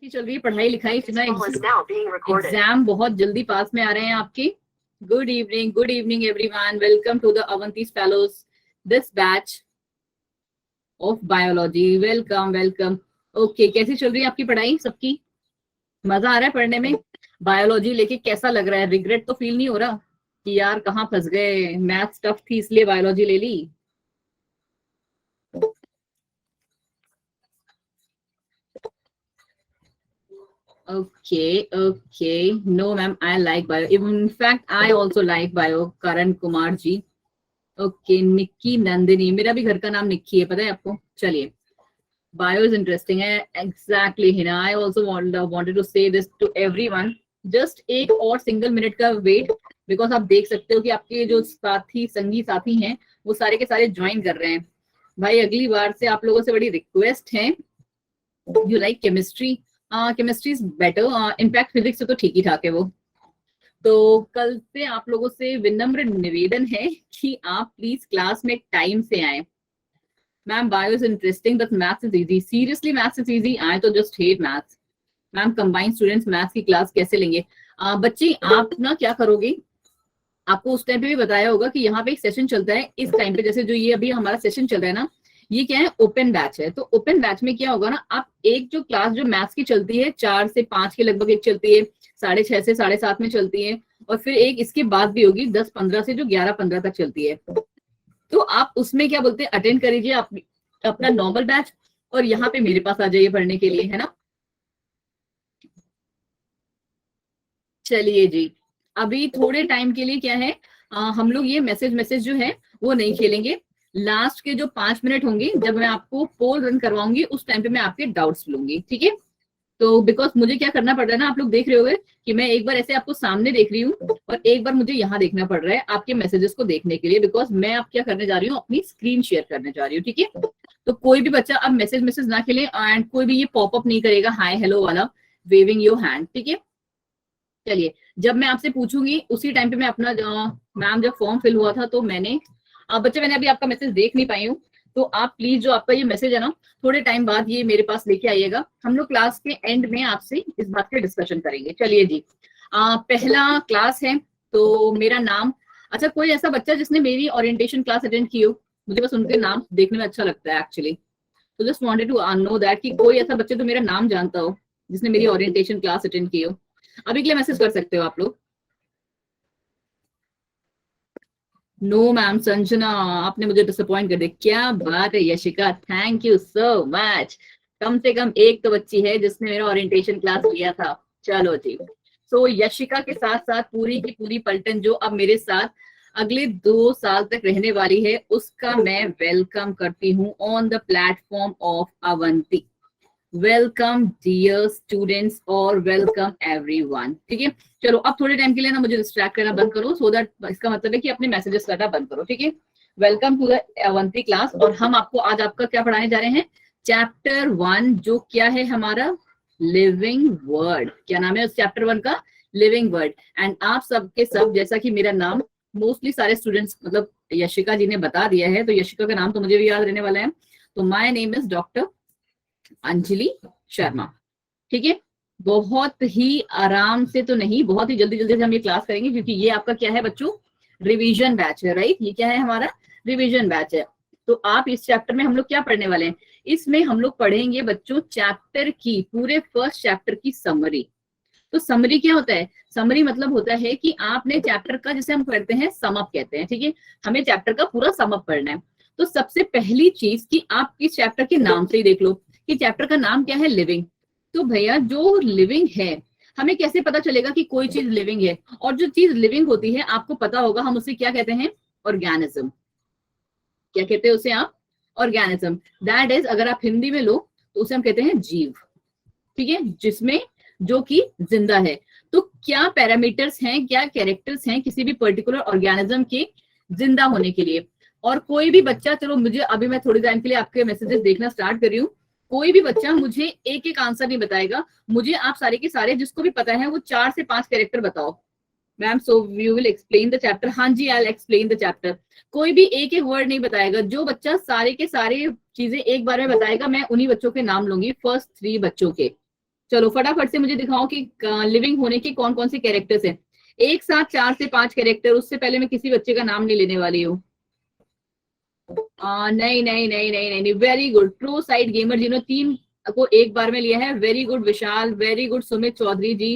की चल रही है पढ़ाई लिखाई, इतना एग्जाम बहुत जल्दी पास में आ रहे हैं आपके। Good evening everyone, welcome to the Avanti's fellows this batch of biology. Welcome welcome. Okay, कैसी चल रही है आपकी पढ़ाई सबकी? मजा आ रहा है पढ़ने में? बायोलॉजी लेके कैसा लग रहा है? रिग्रेट तो फील नहीं हो रहा कि यार कहाँ फंस गए, मैथ्स टफ थी इसलिए बायोलॉजी ले ली? Okay. No, ma'am, I like bio. In fact, I also like bio. Karan Kumar ji. Okay, Nikki Nandini, मेरा भी घर का नाम निक्की है, पता है आपको? चलिए, बायो इज इंटरेस्टिंग है। Exactly Hina, I also wanted to say this to everyone. Just एक और सिंगल मिनट का वेट, बिकॉज आप देख सकते हो कि आपके जो संगी साथी हैं वो सारे के सारे ज्वाइन कर रहे हैं। भाई अगली बार से आप लोगों से बड़ी रिक्वेस्ट है, you like chemistry? Chemistry is better, in fact physics से तो ठीक ही ठाक है वो। तो कल से आप लोगों से विनम्र निवेदन है कि आप प्लीज क्लास में टाइम से आए। Ma'am bio is interesting but maths is easy. Seriously maths is easy? I तो just hate maths. Ma'am combined students maths की क्लास कैसे लेंगे? बच्चे आप ना क्या करोगे, आपको उस टाइम पे भी बताया होगा कि यहाँ पे एक सेशन चलता है इस टाइम पे, जैसे जो ये अभी हमारा सेशन चल रहा है ना, ये क्या है, ओपन बैच है। तो ओपन बैच में क्या होगा ना, आप एक जो क्लास जो मैथ्स की चलती है 4 से 5 के लगभग एक चलती है, 6:30 से 7:30 में चलती है, और फिर एक इसके बाद भी होगी 10:15 से जो 11:15 तक चलती है। तो आप उसमें क्या बोलते हैं, अटेंड करीजिए आप अपना नॉर्मल बैच, और यहाँ पे मेरे पास आ जाइए पढ़ने के लिए, है ना? चलिए जी, अभी थोड़े टाइम के लिए क्या है, हम लोग ये मैसेज जो है वो नहीं खेलेंगे। लास्ट के जो 5 मिनट होंगे, जब मैं आपको पोल रन करवाऊंगी, उस टाइम पे मैं आपके डाउट्स लूंगी, ठीक है? तो बिकॉज मुझे क्या करना पड़ रहा है ना, आप लोग देख रहे होगे कि मैं एक बार ऐसे आपको सामने देख रही हूँ और एक बार मुझे यहाँ देखना पड़ रहा है आपके मैसेजेस को देखने के लिए, बिकॉज मैं अब क्या करने जा रही हूँ, अपनी स्क्रीन शेयर करने जा रही हूँ, ठीक है? तो कोई भी बच्चा अब मैसेज ना खेले, एंड कोई भी ये पॉपअप नहीं करेगा हाय हेलो वाला, वेविंग योर हैंड, ठीक है? चलिए, जब मैं आपसे पूछूंगी उसी टाइम पे मैं अपना, मैम जब फॉर्म फिल हुआ था तो मैंने, बच्चे मैंने अभी आपका मैसेज देख नहीं पाई हूँ, तो आप प्लीज जो आपका ये मैसेज है ना, थोड़े टाइम बाद ये मेरे पास लेके आइएगा। हम लोग क्लास के एंड में आपसे इस बात पे डिस्कशन करेंगे। चलिए जी, पहला क्लास है, तो मेरा नाम, अच्छा कोई ऐसा बच्चा जिसने मेरी ओरिएंटेशन क्लास अटेंड की हो? मुझे बस उनके नाम देखने में अच्छा लगता है एक्चुअली, तो just wanted to know that कि कोई ऐसा बच्चे तो मेरा नाम जानता हो जिसने मेरी ओरिएंटेशन क्लास अटेंड की हो। अभी के लिए मैसेज कर सकते हो आप लोग। नो मैम, संजना आपने मुझे डिसअपॉइंट कर दिया, क्या बात है Yashika, thank you so much. कम से कम एक तो बच्ची है जिसने मेरा ओरिएंटेशन क्लास लिया था। चलो जी, सो यशिका के साथ साथ पूरी की पूरी पलटन जो अब मेरे साथ अगले 2 साल तक रहने वाली है, उसका मैं वेलकम करती हूँ on the platform of Avanti. Welcome dear students और वेलकम एवरीवन, ठीक है? चलो अब थोड़े टाइम के लिए ना मुझे डिस्ट्रैक्ट करना बंद करो, सो दैट, इसका मतलब है कि अपने मैसेजेस करना बंद करो, ठीक है? Welcome to the Avanti class, और हम आपको आज आपका क्या पढ़ाने जा रहे हैं? चैप्टर 1, जो क्या है हमारा, लिविंग वर्ड। क्या नाम है उस चैप्टर 1 का? Living word. एंड आप सबके सब, जैसा कि मेरा नाम मोस्टली सारे स्टूडेंट्स, मतलब यशिका जी ने बता दिया है, तो यशिका का नाम तो मुझे भी याद रहने वाला है। तो my name is doctor Anjali Sharma, ठीक है? बहुत ही आराम से तो नहीं, बहुत ही जल्दी जल्दी से हम ये क्लास करेंगे, क्योंकि ये आपका क्या है बच्चों, रिवीजन बैच है, राइट? ये क्या है हमारा, रिवीजन बैच है। तो आप इस चैप्टर में हम लोग क्या पढ़ने वाले हैं, इसमें हम लोग पढ़ेंगे बच्चों चैप्टर की, पूरे फर्स्ट चैप्टर की समरी। तो समरी क्या होता है? समरी मतलब होता है कि आपने चैप्टर का, जैसे हम पढ़ते हैं समअप कहते हैं, ठीक है? हमें चैप्टर का पूरा समअप पढ़ना है। तो सबसे पहली चीज कि आप इस चैप्टर के नाम से ही देख लो कि चैप्टर का नाम क्या है, लिविंग। तो भैया जो लिविंग है, हमें कैसे पता चलेगा कि कोई चीज लिविंग है? और जो चीज लिविंग होती है आपको पता होगा, हम उसे क्या कहते हैं, ऑर्गेनिज्म। क्या कहते हैं उसे आप? ऑर्गेनिज्म। दैट इज, अगर आप हिंदी में लो तो उसे हम कहते हैं जीव, ठीक है? जिसमें, जो कि जिंदा है। तो क्या पैरामीटर्स हैं, क्या कैरेक्टर्स हैं किसी भी पर्टिकुलर ऑर्गेनिज्म के जिंदा होने के लिए? और कोई भी बच्चा, चलो मुझे अभी, मैं थोड़ी टाइम के लिए आपके मैसेजेस देखना स्टार्ट कर रही हूँ, कोई भी बच्चा मुझे एक एक आंसर नहीं बताएगा, मुझे आप सारे के सारे जिसको भी पता है वो 4 से 5 कैरेक्टर बताओ। Ma'am so you will explain the chapter? हाँ जी, I will explain the chapter. कोई भी एक एक वर्ड नहीं बताएगा, जो बच्चा सारे के सारे चीजें एक बार में बताएगा, मैं उन्हीं बच्चों के नाम लूंगी, फर्स्ट 3 बच्चों के, चलो फटाफट से मुझे दिखाओ कि लिविंग होने के कौन कौन से कैरेक्टर्स हैं। एक साथ 4 से 5 कैरेक्टर, उससे पहले मैं किसी बच्चे का नाम नहीं लेने वाली हूँ। नहीं नहीं नहीं नहीं नहीं, very good true side gamer जिन्होंने 3 को एक बार में लिया है, वेरी गुड विशाल, वेरी गुड सुमित चौधरी जी,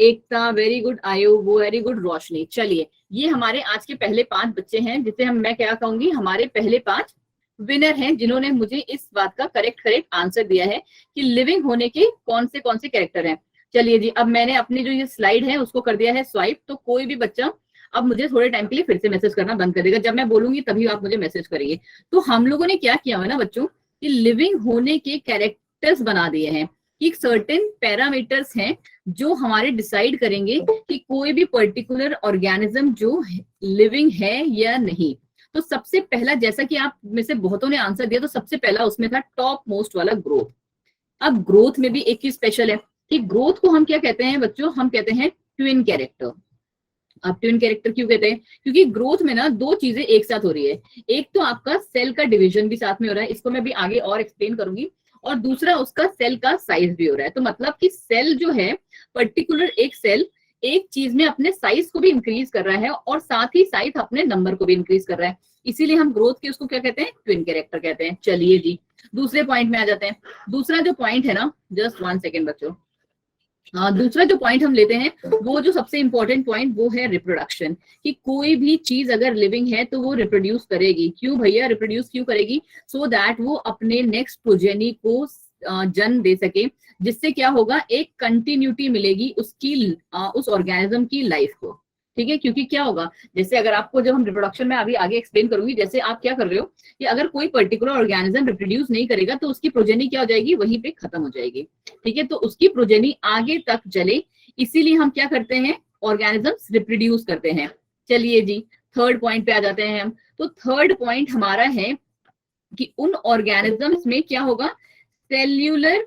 एकता, वेरी गुड आयु, वो वेरी गुड रोशनी। चलिए ये हमारे आज के पहले 5 बच्चे हैं जिसे मैं क्या कहूंगी, हमारे पहले 5 विनर हैं जिन्होंने मुझे इस बात का करेक्ट आंसर दिया है कि लिविंग होने के कौन से कैरेक्टर हैं। चलिए जी, अब मैंने अपनी जो ये स्लाइड है उसको कर दिया है स्वाइप, तो कोई भी बच्चा अब मुझे थोड़े टाइम के लिए फिर से मैसेज करना बंद कर देगा, जब मैं बोलूंगी तभी आप मुझे मैसेज करिए। तो हम लोगों ने क्या किया है ना बच्चों, कि लिविंग होने के कैरेक्टर्स बना दिए हैं, कि सर्टेन पैरामीटर्स हैं जो हमारे डिसाइड करेंगे कि कोई भी पर्टिकुलर ऑर्गेनिज्म जो लिविंग है या नहीं। तो सबसे पहला, जैसा कि आप में से बहुतों ने आंसर दिया, तो सबसे पहला उसमें था टॉप मोस्ट वाला ग्रोथ। अब ग्रोथ में भी एक चीज स्पेशल है कि ग्रोथ को हम क्या कहते हैं बच्चों, हम कहते हैं ट्विन कैरेक्टर। अब ट्विन कैरेक्टर क्यों कहते हैं, क्योंकि ग्रोथ में ना 2 चीजें एक साथ हो रही है। एक तो आपका सेल का डिवीजन भी साथ में हो रहा है, इसको मैं भी आगे और एक्सप्लेन करूंगी, और दूसरा उसका सेल का साइज भी हो रहा है। तो मतलब कि सेल जो है, पर्टिकुलर एक सेल एक चीज में अपने साइज को भी इंक्रीज कर रहा है और साथ ही साथ अपने नंबर को भी इंक्रीज कर रहा है, इसीलिए हम ग्रोथ के उसको क्या कहते हैं, ट्विन कैरेक्टर कहते हैं। चलिए जी दूसरे पॉइंट में आ जाते हैं। दूसरा जो पॉइंट है ना, जस्ट 1 सेकेंड बच्चों, दूसरा जो पॉइंट हम लेते हैं, वो जो सबसे इंपॉर्टेंट पॉइंट वो है रिप्रोडक्शन, कि कोई भी चीज अगर लिविंग है तो वो रिप्रोड्यूस करेगी। क्यों भैया रिप्रोड्यूस क्यों करेगी, सो दैट वो अपने नेक्स्ट प्रोजेनी को जन्म दे सके, जिससे क्या होगा, एक कंटिन्यूटी मिलेगी उसकी उस ऑर्गेनिज्म की लाइफ को। ठीक है, क्योंकि क्या होगा, जैसे अगर आपको, जब हम रिप्रोडक्शन में अभी आगे एक्सप्लेन करूंगी, जैसे आप क्या कर रहे हो कि अगर कोई पर्टिकुलर ऑर्गेनिज्म रिप्रोड्यूस नहीं करेगा तो उसकी प्रोजेनी क्या हो जाएगी, वहीं पे खत्म हो जाएगी। ठीक है, तो उसकी प्रोजेनी आगे तक चले, इसीलिए हम क्या करते हैं, ऑर्गेनिजम्स रिप्रोड्यूस करते हैं। चलिए जी थर्ड पॉइंट पे आ जाते हैं हम। तो थर्ड पॉइंट हमारा है कि उन ऑर्गेनिजम्स में क्या होगा, सेल्यूलर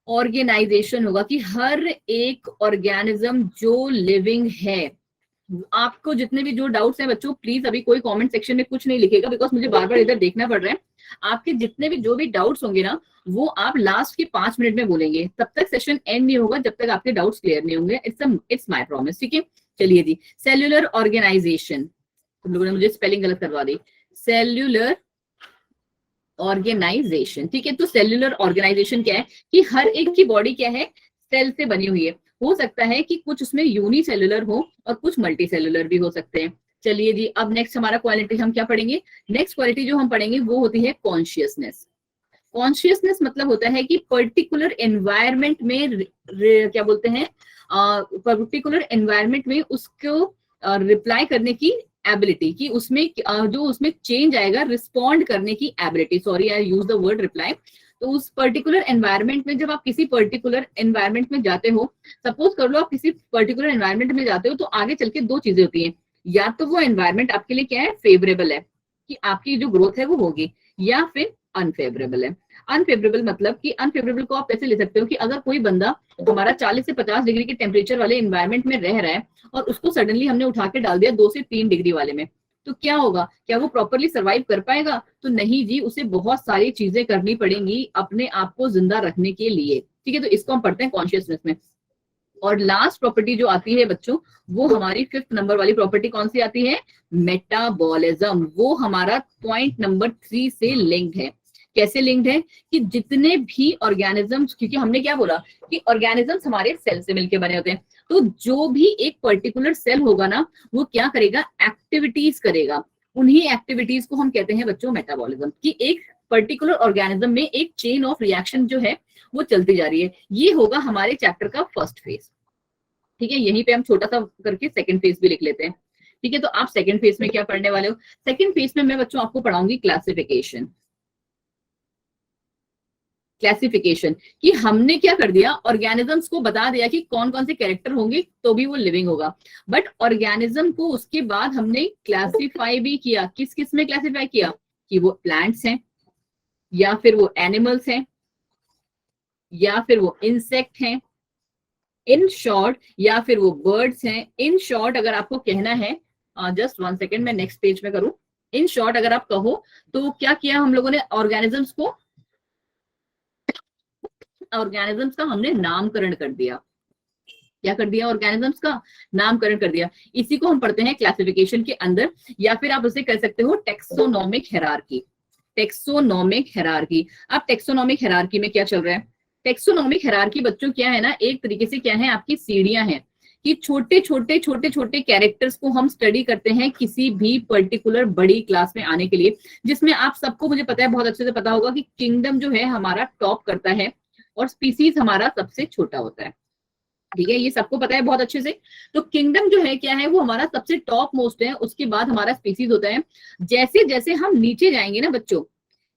ऑर्गेनाइजेशन होगा, कि हर एक ऑर्गेनिज्म जो लिविंग है। आपको जितने भी जो डाउट्स हैं बच्चों, प्लीज अभी कोई कमेंट सेक्शन में कुछ नहीं लिखेगा, बिकॉज मुझे बार बार इधर देखना पड़ रहा है। आपके जितने भी जो भी डाउट्स होंगे ना, वो आप लास्ट के 5 मिनट में बोलेंगे, तब तक सेशन एंड नहीं होगा जब तक आपके डाउट्स क्लियर नहीं होंगे। It's my promise. ठीक है, चलिए जी, सेल्यूलर ऑर्गेनाइजेशन, तुम लोगों ने मुझे स्पेलिंग गलत करवा दी, सेल्यूलर ऑर्गेनाइजेशन। ठीक है, तो सेल्यूलर ऑर्गेनाइजेशन क्या है, कि हर एक की बॉडी क्या है, सेल से बनी हुई है। हो सकता है कि कुछ उसमें यूनिसेल्युलर हो और कुछ मल्टी सेल्युलर भी हो सकते हैं। चलिए जी, अब नेक्स्ट हमारा क्वालिटी हम क्या पढ़ेंगे, नेक्स्ट क्वालिटी जो हम पढ़ेंगे वो होती है कॉन्शियसनेस। कॉन्शियसनेस मतलब होता है कि पर्टिकुलर एनवायरमेंट में क्या बोलते हैं, पर्टिकुलर एनवायरमेंट में उसको रिप्लाई करने की एबिलिटी, कि उसमें जो उसमें चेंज आएगा, रिस्पॉन्ड करने की ability, sorry I use the word reply. तो उस पर्टिकुलर एनवायरमेंट में, जब आप किसी पर्टिकुलर एनवायरमेंट में जाते हो, सपोज कर लो आप किसी पर्टिकुलर एनवायरमेंट में जाते हो, तो आगे चल के 2 चीजें होती हैं, या तो वो एनवायरमेंट आपके लिए क्या है, फेवरेबल है कि आपकी जो ग्रोथ है वो होगी, या फिर अनफेवरेबल है। अनफेवरेबल मतलब कि अनफेवरेबल को आप ऐसे ले सकते हो कि अगर कोई बंदा हमारा 40 से 50 डिग्री के टेम्परेचर वाले एनवायरमेंट में रह रहा है और उसको सडनली हमने उठा के डाल दिया 2 से 3 डिग्री वाले में, तो क्या होगा, क्या वो प्रॉपरली सर्वाइव कर पाएगा, तो नहीं जी, उसे बहुत सारी चीजें करनी पड़ेंगी अपने आप को जिंदा रखने के लिए। ठीक है, तो इसको हम पढ़ते हैं कॉन्शियसनेस में। और लास्ट प्रॉपर्टी जो आती है बच्चों, वो हमारी 5th नंबर वाली प्रॉपर्टी कौन सी आती है, मेटाबॉलिज्म। वो हमारा पॉइंट नंबर 3 से लिंक्ड है। कैसे लिंक्ड है, कि जितने भी ऑर्गेनिजम्स, क्योंकि हमने क्या बोला कि ऑर्गेनिजम्स हमारे सेल से मिलकर बने होते हैं, तो जो भी एक पर्टिकुलर सेल होगा ना, वो क्या करेगा, एक्टिविटीज करेगा। उन्हीं एक्टिविटीज को हम कहते हैं बच्चों मेटाबॉलिज्म, कि एक पर्टिकुलर ऑर्गेनिज्म में एक चेन ऑफ रिएक्शन जो है वो चलती जा रही है। ये होगा हमारे चैप्टर का फर्स्ट फेज। ठीक है, यहीं पे हम छोटा सा करके सेकंड फेज भी लिख लेते हैं। ठीक है, तो आप सेकंड फेज में क्या पढ़ने वाले हो, सेकंड फेज में मैं बच्चों आपको पढ़ाऊंगी क्लासिफिकेशन। क्लासिफिकेशन, कि हमने क्या कर दिया, ऑर्गेनिजम्स को बता दिया कि कौन कौन से कैरेक्टर होंगे तो भी वो लिविंग होगा, बट ऑर्गेनिज्म को उसके बाद हमने क्लासिफाई भी किया। किस किस में क्लासिफाई किया, कि वो प्लांट्स हैं, या फिर वो एनिमल्स हैं, या फिर वो इंसेक्ट हैं, इन शॉर्ट, या फिर वो बर्ड्स हैं। इन शॉर्ट अगर आपको कहना है, जस्ट 1 सेकेंड मैं नेक्स्ट पेज में करूं। इन शॉर्ट अगर आप कहो तो क्या किया हम लोगों ने, ऑर्गेनिजम्स को ऑर्गेनिजम्स का हमने नामकरण कर दिया। क्या कर दिया? ऑर्गेनिजम्स का नामकरण कर दिया। इसी को हम पढ़ते हैं क्लासिफिकेशन के अंदर, या फिर आप उसे कह सकते हो टेक्सोनोमिक हेरारकी। Taxonomic hierarchy. अब टेक्सोनोमिक हेरारकी में क्या चल रहा है? टेक्सोनोमिक हेरारकी बच्चों क्या है ना, एक तरीके से क्या है, आपकी सीढ़ियां हैं कि छोटे छोटे छोटे छोटे कैरेक्टर्स को हम स्टडी करते हैं किसी भी पर्टिकुलर बड़ी क्लास में आने के लिए, जिसमें आप सबको, मुझे पता है, बहुत अच्छे से पता होगा कि किंगडम जो है हमारा टॉप करता है और स्पीसीज हमारा सबसे छोटा होता है। ठीक है, ये सबको पता है बहुत अच्छे से। तो किंगडम जो है क्या है, वो हमारा सबसे टॉप मोस्ट है, उसके बाद हमारा स्पीसीज होता है। जैसे जैसे हम नीचे जाएंगे ना बच्चों,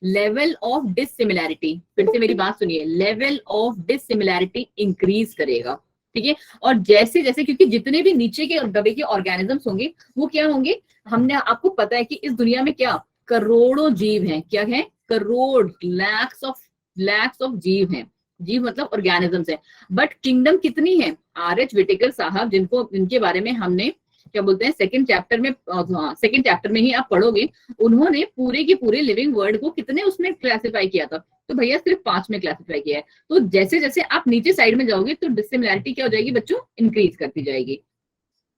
लेवल ऑफ डिसिमिलैरिटी, फिर से मेरी बात सुनिए, लेवल ऑफ डिसिमिलैरिटी इंक्रीज करेगा। ठीक है, और जैसे जैसे, क्योंकि जितने भी नीचे के दबे के ऑर्गेनिजम्स होंगे वो क्या होंगे, हमने, आपको पता है कि इस दुनिया में क्या करोड़ों जीव हैं, क्या है, करोड़, लैक्स ऑफ जीव हैं। जीव मतलब ऑर्गेनिजम्स है। बट किंगडम कितनी है? R.H. विटेकर साहब, जिनको, इनके बारे में हमने क्या बोलते हैं सेकंड चैप्टर में ही आप पढ़ोगे, उन्होंने पूरे के पूरे लिविंग वर्ल्ड को कितने उसमें क्लासिफाई किया था? तो भैया सिर्फ 5 में क्लासिफाई किया है। तो जैसे जैसे आप नीचे साइड में जाओगे तो डिसिमिलैरिटी क्या हो जाएगी बच्चों? इंक्रीज करती जाएगी।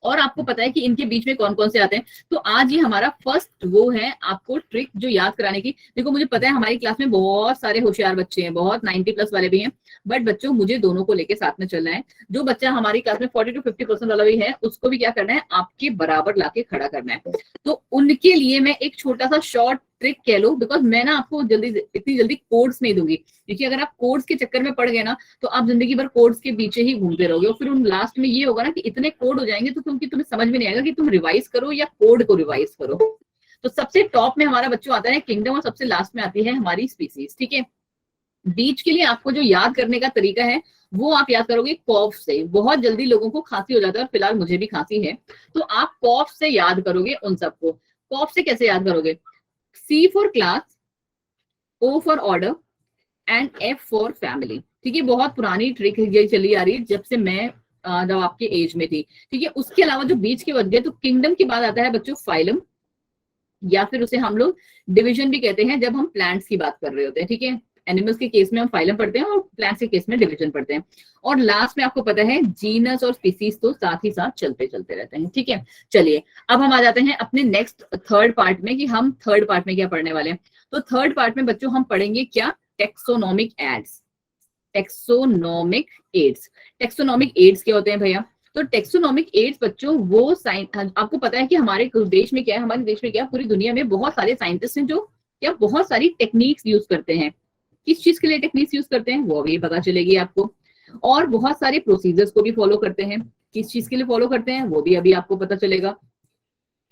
और आपको पता है कि इनके बीच में कौन कौन से आते हैं। तो आज ये हमारा फर्स्ट वो है आपको ट्रिक जो याद कराने की। देखो, मुझे पता है हमारी क्लास में बहुत सारे होशियार बच्चे हैं, बहुत 90+ वाले भी हैं, बट बच्चों मुझे दोनों को लेके साथ में चलना है। जो बच्चा हमारी क्लास में 40 to 50% वाला भी है, उसको भी क्या करना है, आपके बराबर लाके खड़ा करना है। तो उनके लिए मैं एक छोटा सा शॉर्ट ट्रिक कह लो, बिकॉज मैं ना आपको इतनी जल्दी कोर्स नहीं दूंगी, क्योंकि अगर आप कोर्स के चक्कर में पड़ गए ना तो आप जिंदगी भर कोड्स के पीछे ही घूमते रहोगे, और फिर उन लास्ट में ये होगा ना कि इतने कोड हो जाएंगे तो तुम्हें समझ में नहीं आएगा कि तुम रिवाइज करो या कोड को रिवाइज करो। तो सबसे टॉप में हमारा बच्चों आता है किंगडम, और सबसे लास्ट में आती है हमारी स्पीसीज। ठीक है, बीच के लिए आपको जो याद करने का तरीका है वो आप याद करोगे कॉफ से। बहुत जल्दी लोगों को खांसी हो जाता है, और फिलहाल मुझे भी खांसी है, तो आप कॉफ से याद करोगे उन सबको। कॉफ से कैसे याद करोगे? C for class, O for order and F for family. ठीक है, बहुत पुरानी ट्रिक ये चली आ रही है जब से मैं जब आपके एज में थी। ठीक है, उसके अलावा जो बीच के बच गए, तो किंगडम के बाद आता है बच्चों फाइलम, या फिर उसे हम लोग डिवीजन भी कहते हैं जब हम प्लांट्स की बात कर रहे होते हैं। ठीक है, एनिमल्स के केस में हम फाइलम पढ़ते हैं और प्लांट्स के केस में डिवीजन पढ़ते हैं। और लास्ट में आपको पता है जीनस और स्पीसीज तो साथ ही साथ चलते चलते रहते हैं। ठीक है, चलिए अब हम आ जाते हैं अपने नेक्स्ट थर्ड पार्ट में, कि हम थर्ड पार्ट में क्या पढ़ने वाले हैं। तो थर्ड पार्ट में बच्चों हम पढ़ेंगे क्या? Taxonomic aids. Taxonomic aids. Taxonomic aids क्या होते हैं भैया? तो टेक्सोनोमिक एड्स बच्चों वो आपको पता है कि हमारे देश में क्या है, हमारे देश में क्या, पूरी दुनिया में बहुत सारे साइंटिस्ट हैं जो क्या बहुत सारी टेक्निक्स यूज करते हैं। किस चीज के लिए टेक्निक्स यूज करते हैं वो भी पता चलेगी आपको, और बहुत सारे प्रोसीजर्स को भी फॉलो करते हैं। किस चीज के लिए फॉलो करते हैं वो भी अभी आपको पता चलेगा।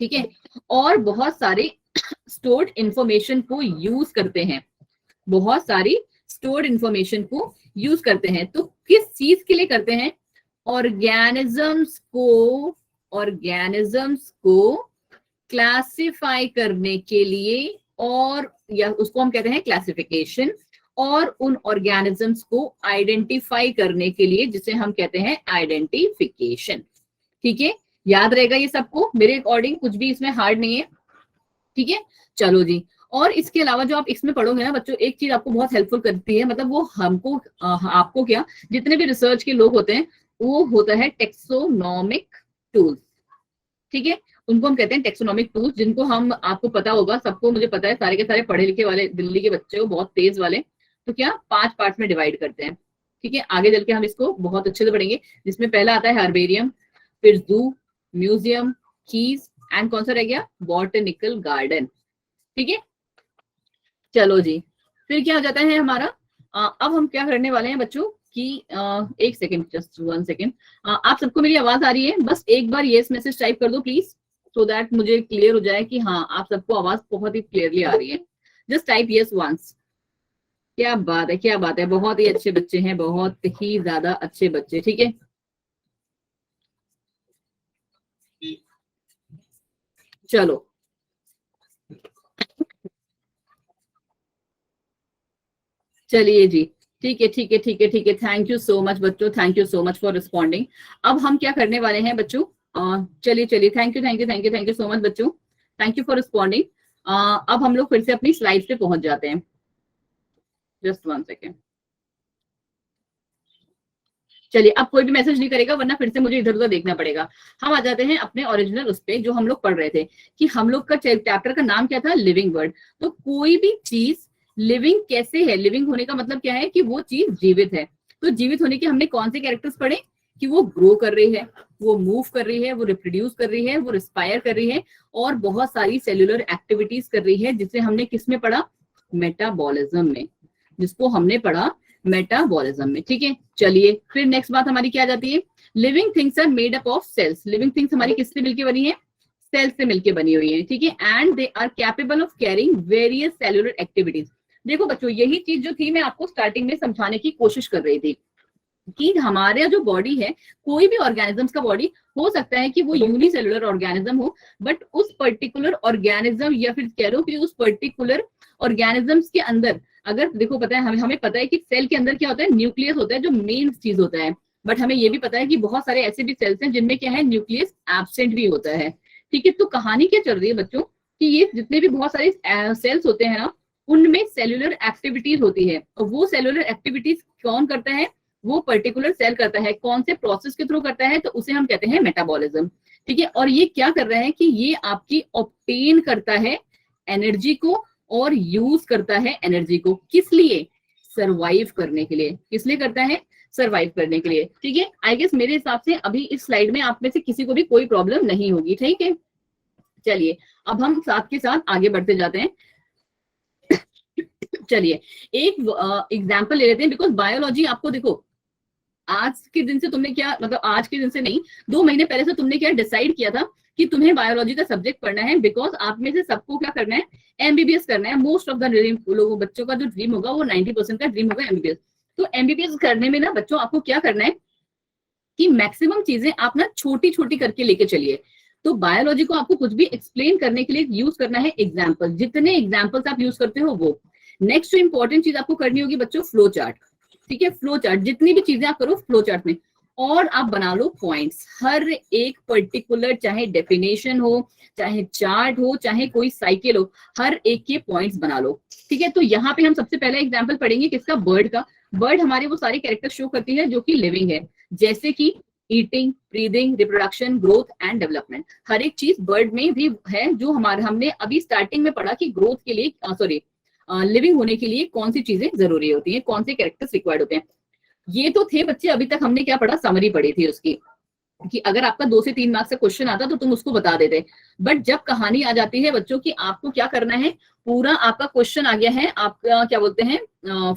ठीक है, और बहुत सारे स्टोर्ड इंफॉर्मेशन को यूज करते हैं, बहुत सारी स्टोर्ड इंफॉर्मेशन को यूज करते हैं। तो किस चीज के लिए करते हैं? ऑर्गेनिजम्स को क्लासिफाई करने के लिए, और या उसको हम कहते हैं क्लासिफिकेशन, और उन ऑर्गेनिजम्स को आइडेंटिफाई करने के लिए, जिसे हम कहते हैं आइडेंटिफिकेशन। ठीक है, याद रहेगा ये सबको मेरे अकॉर्डिंग, कुछ भी इसमें हार्ड नहीं है। ठीक है, चलो जी। और इसके अलावा जो आप इसमें पढ़ोगे ना बच्चों, एक चीज आपको बहुत हेल्पफुल करती है, मतलब वो हमको आपको क्या, जितने भी रिसर्च के लोग होते हैं, वो होता है टेक्सोनोमिक टूल्स। ठीक है, उनको हम कहते हैं टेक्सोनोमिक टूल्स, जिनको हम, आपको पता होगा, सबको मुझे पता है, सारे के सारे पढ़े लिखे वाले दिल्ली के बच्चे हो, बहुत तेज वाले, तो क्या 5 पार्ट में डिवाइड करते हैं। ठीक है, आगे चल के हम इसको बहुत अच्छे से पढ़ेंगे, जिसमें पहला आता है हर्बेरियम, फिर जू, म्यूजियम, कीज, एंड कौन सा रह गया? Botanical garden. ठीक है, चलो जी। फिर क्या हो जाता है हमारा, अब हम क्या करने वाले हैं बच्चों कि एक सेकेंड, जस्ट 1 सेकेंड, आप सबको मेरी आवाज आ रही है? बस एक बार यस मैसेज टाइप कर दो प्लीज, सो दैट मुझे क्लियर हो जाए कि हाँ आप सबको आवाज बहुत ही क्लियरली आ रही है। Just type yes once. क्या बात है, क्या बात है, बहुत ही अच्छे बच्चे हैं, बहुत ही ज्यादा अच्छे बच्चे। ठीक है, चलो चलिए जी। ठीक है, ठीक है, ठीक है, ठीक है, थैंक यू सो मच बच्चों, thank you so much for responding. अब हम क्या करने वाले हैं बच्चों, चलिए चलिए, thank you, thank you, thank you, thank you so much बच्चों, थैंक यू फॉर रिस्पॉन्डिंग। अब हम लोग फिर से अपनी स्लाइड पे पहुंच जाते हैं। Just 1 second. चलिए अब कोई भी मैसेज नहीं करेगा वरना फिर से मुझे इधर उधर देखना पड़ेगा। हम आ जाते हैं अपने ओरिजिनल उस पे जो हम लोग पढ़ रहे थे कि हम लोग का चैप्टर का नाम क्या था, लिविंग वर्ड। तो कोई भी चीज लिविंग कैसे है, लिविंग होने का मतलब क्या है कि वो चीज जीवित है। तो जीवित होने के हमने कौन से कैरेक्टर्स पढ़े कि वो ग्रो कर रही है, वो मूव कर रही है, वो रिप्रोड्यूस कर रही है, वो रिस्पायर कर रही है और बहुत सारी सेल्यूलर एक्टिविटीज कर रही है, जिसे हमने किस में पढ़ा, मेटाबॉलिज्म में, जिसको हमने पढ़ा मेटाबॉलिज्म में। ठीक है, चलिए फिर नेक्स्ट बात हमारी क्या आ जाती है, living things are made up of cells. Living things हमारी किससे मिलकर बनी है, सेल्स से मिलकर बनी हुई है। ठीक है, and they are capable of carrying various cellular activities. देखो बच्चों, यही चीज जो थी मैं आपको स्टार्टिंग में समझाने की कोशिश कर रही थी कि हमारे जो बॉडी है, कोई भी ऑर्गेनिजम्स का बॉडी हो सकता है कि वो यूनिसेलुलर ऑर्गेनिज्म हो, बट उस पर्टिकुलर ऑर्गेनिज्म या फिर कह लो कि उस पर्टिकुलर ऑर्गेनिजम्स के अंदर, अगर देखो पता है हमें पता है कि सेल के अंदर क्या होता है, न्यूक्लियस होता है जो मेन चीज होता है, बट हमें ये भी पता है कि बहुत सारे ऐसे भी सेल्स हैं जिनमें क्या है, न्यूक्लियस एब्सेंट भी होता है। ठीक है, तो कहानी क्या चल रही है बच्चों कि ये जितने भी बहुत सारे सेल्स होते हैं ना, उनमें सेल्यूलर एक्टिविटीज होती है, और वो सेल्यूलर एक्टिविटीज कौन करता है, वो पर्टिकुलर सेल करता है। कौन से प्रोसेस के थ्रू करता है, तो उसे हम कहते हैं मेटाबॉलिज्म। ठीक है, और ये क्या कर रहा है कि ये आपकी ऑब्टेन करता है एनर्जी को और यूज करता है एनर्जी को, किस लिए, सरवाइव करने के लिए। किस लिए करता है, सरवाइव करने के लिए। ठीक है, आई गेस मेरे हिसाब से अभी इस स्लाइड में आप में से किसी को भी कोई प्रॉब्लम नहीं होगी। ठीक है, चलिए अब हम साथ के साथ आगे बढ़ते जाते हैं। चलिए एक एग्जाम्पल ले लेते हैं, बिकॉज बायोलॉजी आपको देखो आज के दिन से तुमने क्या, मतलब आज के दिन से नहीं, 2 महीने पहले से तुमने क्या डिसाइड किया था कि तुम्हें बायोलॉजी का सब्जेक्ट पढ़ना है, बिकॉज आप में से सबको क्या करना है, एमबीबीएस करना है। मोस्ट ऑफ द लोगों बच्चों का जो ड्रीम होगा वो 90% का ड्रीम होगा एमबीबीएस। तो एमबीबीएस करने में ना बच्चों आपको क्या करना है कि मैक्सिमम चीजें आप ना छोटी छोटी करके लेके चलिए। तो बायोलॉजी को आपको कुछ भी एक्सप्लेन करने के लिए यूज करना है एग्जाम्पल, जितने एग्जाम्पल्स आप यूज करते हो वो। नेक्स्ट जो इंपॉर्टेंट चीज आपको करनी होगी बच्चों, फ्लो चार्ट। ठीक है, फ्लो चार्ट, जितनी भी चीजें आप करो फ्लो चार्ट में, और आप बना लो पॉइंट्स। हर एक पर्टिकुलर, चाहे डेफिनेशन हो, चाहे चार्ट हो, चाहे कोई साइकिल हो, हर एक के पॉइंट्स बना लो। ठीक है, तो यहाँ पे हम सबसे पहला एग्जाम्पल पढ़ेंगे किसका, बर्ड का। बर्ड हमारे वो सारे कैरेक्टर शो करती है जो कि लिविंग है, जैसे कि eating, breathing, reproduction, growth and development. हर एक चीज बर्ड में भी है, जो हमारे हमने अभी स्टार्टिंग में पढ़ा कि ग्रोथ के लिए, सॉरी लिविंग होने के लिए कौन सी चीजें जरूरी होती हैं, कौन से कैरेक्टर्स रिक्वायर्ड होते हैं। ये तो थे बच्चे, अभी तक हमने क्या पढ़ा, समरी पढ़ी थी उसकी, कि अगर आपका 2 से 3 मार्क्स का क्वेश्चन आता तो तुम उसको बता देते। बट जब कहानी आ जाती है बच्चों की, आपको क्या करना है, पूरा आपका क्वेश्चन आ गया है आपका क्या बोलते हैं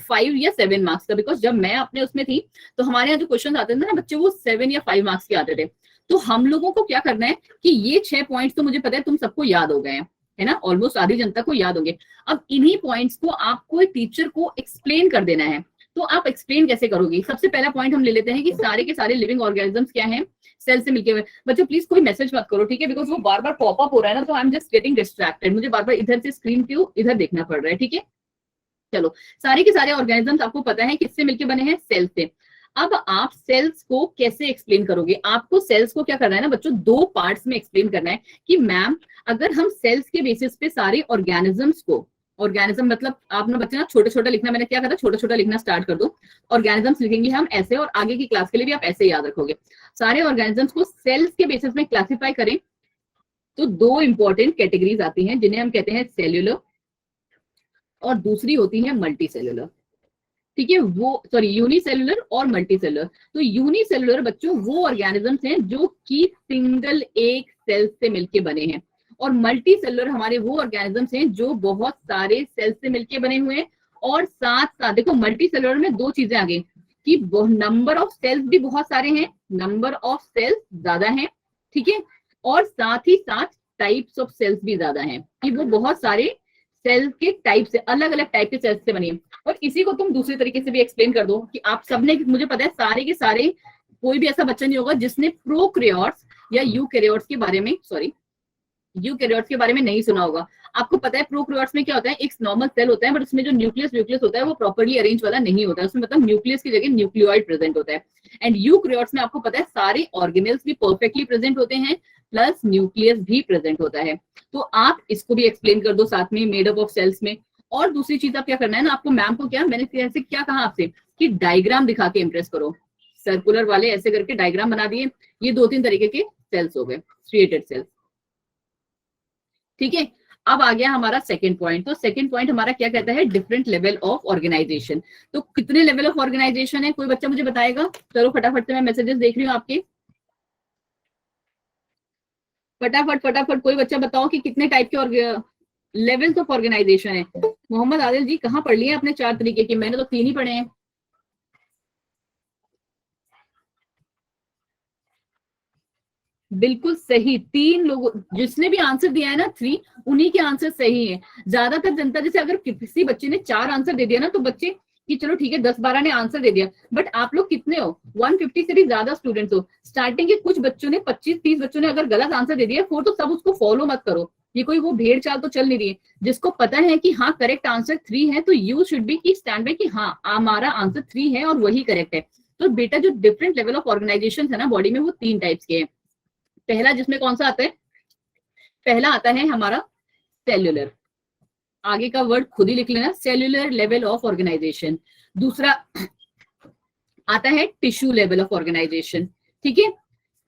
5 या 7 मार्क्स का। बिकॉज जब मैं अपने उसमें थी तो हमारे यहाँ जो क्वेश्चन आते थे ना बच्चे, वो 7 या 5 मार्क्स के आते थे। तो हम लोगों को क्या करना है कि ये 6 पॉइंट्स तो मुझे पता है तुम सबको याद हो गए हैं, है ना, ऑलमोस्ट आधी जनता को याद होंगे। अब इन्हीं पॉइंट्स को आपको टीचर को एक्सप्लेन कर देना है। तो आप एक्सप्लेन कैसे करोगे, सबसे पहला पॉइंट हम ले लेते हैं कि सारे के सारे लिविंग ऑर्गेनिजम्स क्या हैं, सेल से मिलके हुए। बच्चों प्लीज कोई मैसेज मत करो, ठीक है, बिकॉज वो बार बार पॉपअप हो रहा है ना, तो I am just getting distracted, मुझे बार बार इधर से स्क्रीन को इधर देखना पड़ रहा है। ठीक है, चलो सारे के सारे ऑर्गेनिजम्स आपको पता है किससे मिलके बने हैं, सेल से। अब आप सेल्स को कैसे एक्सप्लेन करोगे, आपको सेल्स को क्या करना है ना बच्चों, 2 पार्ट्स में एक्सप्लेन करना है कि मैम अगर हम सेल्स के बेसिस पे सारे ऑर्गेनिजम्स को, ऑर्गेनिज्म मतलब आपने बच्चे ना छोटे छोटा लिखना, मैंने क्या कहा था छोटा छोटा लिखना स्टार्ट कर दो। ऑर्गेनिजम्स लिखेंगे हम ऐसे, और आगे की क्लास के लिए भी आप ऐसे याद रखोगे। सारे ऑर्गेनिजम्स को सेल्स के बेसिस में क्लासिफाई करें तो 2 इंपॉर्टेंट कैटेगरीज आती हैं, जिन्हें हम कहते हैं सेल्यूलर, और दूसरी होती है मल्टी सेल्यूलर। ठीक है, वो सॉरी यूनिसेलुलर और मल्टी सेलुलर। तो यूनिसेलुलर बच्चों वो ऑर्गेनिजम्स हैं जो कि सिंगल एक सेल से मिलके बने हैं, और मल्टी सेलुलर हमारे वो ऑर्गेनिजम्स हैं जो बहुत सारे सेल से मिलके बने हुए हैं। और साथ साथ देखो मल्टी सेलुलर में 2 चीजें आ गई कि नंबर ऑफ सेल्स भी बहुत सारे हैं, नंबर ऑफ सेल्स ज्यादा है, ठीक है, और साथ ही साथ टाइप्स ऑफ सेल्स भी ज्यादा हैं, कि वो बहुत सारे सेल के टाइप से, अलग अलग टाइप के सेल्स से बनी है। और इसी को तुम दूसरे तरीके से भी एक्सप्लेन कर दो कि आप सबने, मुझे पता है सारे के सारे, कोई भी ऐसा बच्चा नहीं होगा जिसने प्रोकैरियोट्स या यूकैरियोट्स के बारे में, सॉरी यूकैरियोट्स के बारे में नहीं सुना होगा। आपको पता है प्रोकैरियोट्स में क्या होता है, एक नॉर्मल सेल होता है, बट उसमें जो न्यूक्लियस होता है वो प्रॉपर्ली अरेंज वाला नहीं होता है, उसमें मतलब न्यूक्लियस की जगह न्यूक्लियोइड प्रेजेंट होता है। एंड यूकैरियोट्स में आपको पता है सारे ऑर्गेनेल्स भी परफेक्टली प्रेजेंट होते हैं, प्लस न्यूक्लियस भी प्रेजेंट होता है। तो आप इसको भी एक्सप्लेन कर दो साथ में, मेड अप ऑफ सेल्स में। और दूसरी चीज आप क्या करना है ना, आपको मैम को क्या, मैंने कैसे क्या कहा आपसे कि डायग्राम दिखा के इंप्रेस करो। सर्कुलर वाले ऐसे करके डायग्राम बना दिए। ये 2-3 तरीके के सेल्स हो गए, striated सेल्स। ठीक है, अब आ गया हमारा सेकंड पॉइंट। तो सेकंड पॉइंट हमारा क्या कहता है, डिफरेंट लेवल ऑफ ऑर्गेनाइजेशन। तो कितने लेवल ऑफ ऑर्गेनाइजेशन है, कोई बच्चा मुझे बताएगा? चलो फटाफट से, मैं मैसेजेस देख रही हूँ आपके, फटाफट फटाफट कोई बच्चा बताओ कि कितने टाइप के लेवल्स ऑफ ऑर्गेनाइजेशन है। मोहम्मद आदिल जी कहाँ पढ़ लिए आपने 4 तरीके के? मैंने तो 3 ही पढ़े हैं। बिल्कुल सही, 3 लोगों जिसने भी आंसर दिया है ना 3, उन्हीं के आंसर सही है। ज्यादातर जनता, जैसे अगर किसी बच्चे ने 4 आंसर दे दिया ना, तो बच्चे कि चलो ठीक है 10-12 ने आंसर दे दिया, बट आप लोग कितने हो, 150 से भी ज्यादा स्टूडेंट्स हो। स्टार्टिंग के कुछ बच्चों ने 25-30 बच्चों ने अगर गलत आंसर दे दिया, फिर तो सब उसको फॉलो मत करो। ये कोई वो भेड़ चाल तो चल नहीं रही है। जिसको पता है कि हाँ करेक्ट आंसर 3 है, तो यू शुड बी की स्टैंड बाय कि हाँ हमारा आंसर 3 है और वही करेक्ट है। तो बेटा जो डिफरेंट लेवल ऑफ ऑर्गेनाइजेशन है ना बॉडी में, वो 3 टाइप्स के हैं। पहला जिसमें कौन सा आता है, पहला आता है हमारा सेल्यूलर, आगे का वर्ड खुद ही लिख लेना, सेल्यूलर लेवल ऑफ ऑर्गेनाइजेशन। दूसरा आता है टिश्यू लेवल ऑफ ऑर्गेनाइजेशन। ठीक है,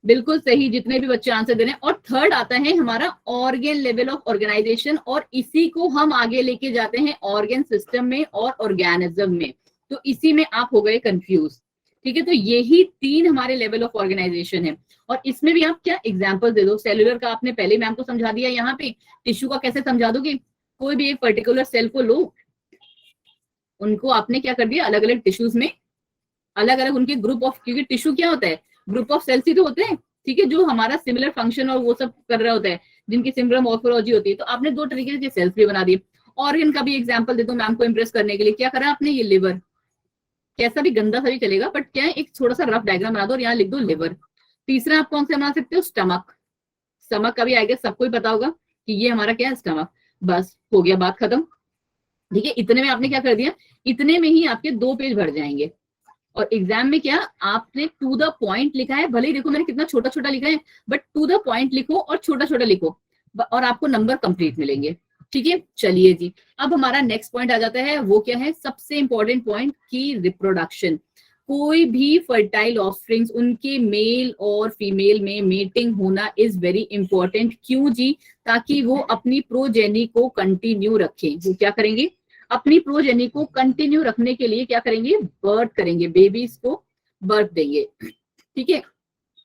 बिल्कुल सही, जितने भी बच्चे आंसर दे रहे हैं। और थर्ड आता है हमारा ऑर्गेन लेवल ऑफ ऑर्गेनाइजेशन, और इसी को हम आगे लेके जाते हैं ऑर्गेन सिस्टम में और ऑर्गेनिज्म में। तो इसी में आप हो गए कंफ्यूज। ठीक है, तो यही 3 हमारे लेवल ऑफ ऑर्गेनाइजेशन है। और इसमें भी आप क्या एग्जाम्पल दे दो। सेल्यूलर का आपने पहले मैम को समझा दिया, यहाँ पे टिश्यू का कैसे समझा दोगे? कोई भी एक पर्टिकुलर सेल को लो, उनको आपने क्या कर दिया, अलग अलग टिश्यूज में अलग अलग उनके ग्रुप ऑफ, क्योंकि टिश्यू क्या होता है, ग्रुप ऑफ सेल्स ही तो होते हैं। ठीक है, जो हमारा सिमिलर फंक्शन और वो सब कर रहा होता है, जिनकी सिमिलर मॉर्फोलॉजी होती है। तो आपने 2 तरीके के सेल्स भी बना दिए। ऑर्गन का भी एग्जांपल दे दो मैम को इम्प्रेस करने के लिए। क्या करा आपने, ये लिवर, कैसा भी गंदा सा भी चलेगा, बट क्या है एक थोड़ा सा रफ डायग्राम बना दो और यहाँ लिख दो लिवर। तीसरा आप कौन से बना सकते हो, स्टमक। स्टमक का भी आएगा, सबको ही पता होगा कि ये हमारा क्या है, स्टमक। बस हो गया, बात खत्म। ठीक है, इतने में आपने क्या कर दिया, इतने में ही आपके 2 पेज भर जाएंगे। और एग्जाम में क्या आपने टू द पॉइंट लिखा है, भले ही देखो मैंने कितना छोटा छोटा लिखा है, बट टू द पॉइंट लिखो और छोटा छोटा लिखो, और आपको नंबर कंप्लीट मिलेंगे। ठीक है, चलिए जी, अब हमारा नेक्स्ट पॉइंट आ जाता है। वो क्या है, सबसे इंपॉर्टेंट पॉइंट की रिप्रोडक्शन। कोई भी फर्टाइल ऑफस्प्रिंग्स, उनके मेल और फीमेल में मेटिंग होना इज वेरी इंपॉर्टेंट। क्यों जी, ताकि वो अपनी प्रोजेनी को कंटिन्यू रखें। वो क्या करेंगे, अपनी प्रोजेनी को कंटिन्यू रखने के लिए क्या करेंगे, बर्थ करेंगे, बेबीज को बर्थ देंगे। ठीक है,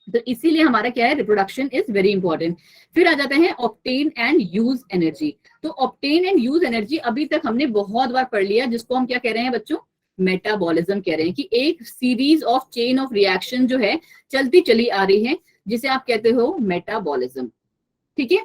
तो इसीलिए हमारा क्या है, रिप्रोडक्शन इज वेरी इंपॉर्टेंट। फिर आ जाते हैं ऑब्टेन एंड यूज एनर्जी। तो ऑब्टेन एंड यूज एनर्जी अभी तक हमने बहुत बार पढ़ लिया, जिसको हम क्या कह रहे हैं बच्चों, मेटाबॉलिज्म कह रहे हैं। कि एक series of chain of reaction जो है चलती चली आ रही है, जिसे आप कहते हो मेटाबॉलिज्म। ठीक है,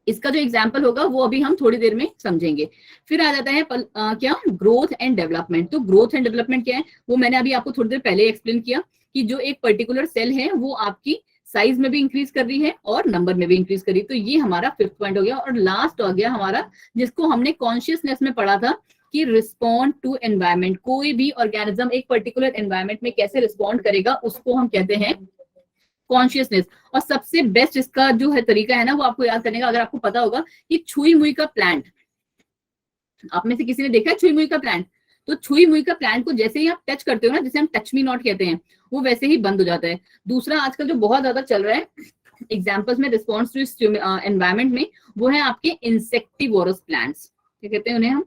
इसका जो एग्जाम्पल होगा वो अभी हम थोड़ी देर में समझेंगे। फिर आ जाता है क्या, ग्रोथ एंड डेवलपमेंट। तो ग्रोथ एंड डेवलपमेंट क्या है, वो मैंने अभी आपको थोड़ी देर पहले एक्सप्लेन किया, कि जो एक पर्टिकुलर सेल है वो आपकी साइज में भी इंक्रीज कर रही है और नंबर में भी इंक्रीज कर रही है। तो ये हमारा 5th पॉइंट हो गया। और लास्ट हो गया हमारा, जिसको हमने कॉन्शियसनेस में पढ़ा था, कि रिस्पॉन्ड टू एनवायरमेंट। कोई भी ऑर्गेनिज्म एक पर्टिकुलर एनवायरमेंट में कैसे रिस्पॉन्ड करेगा, उसको हम कहते हैं कॉन्शियसनेस। और सबसे बेस्ट इसका जो है तरीका है ना, वो आपको याद करने का, अगर आपको पता होगा कि छुई मुई का प्लांट, आप में से किसी ने देखा है छुई मुई का प्लांट? तो छुई मुई का प्लांट को जैसे ही आप टच करते हो ना, जिसे हम टच मी नॉट कहते हैं, वो वैसे ही बंद हो जाता है। दूसरा आजकल जो बहुत ज्यादा चल रहा है एग्जाम्पल्स में, रिस्पॉन्स टू एनवायरमेंट में, वो है आपके इंसेक्टिवोरस प्लांट्स। क्या कहते हैं उन्हें हम,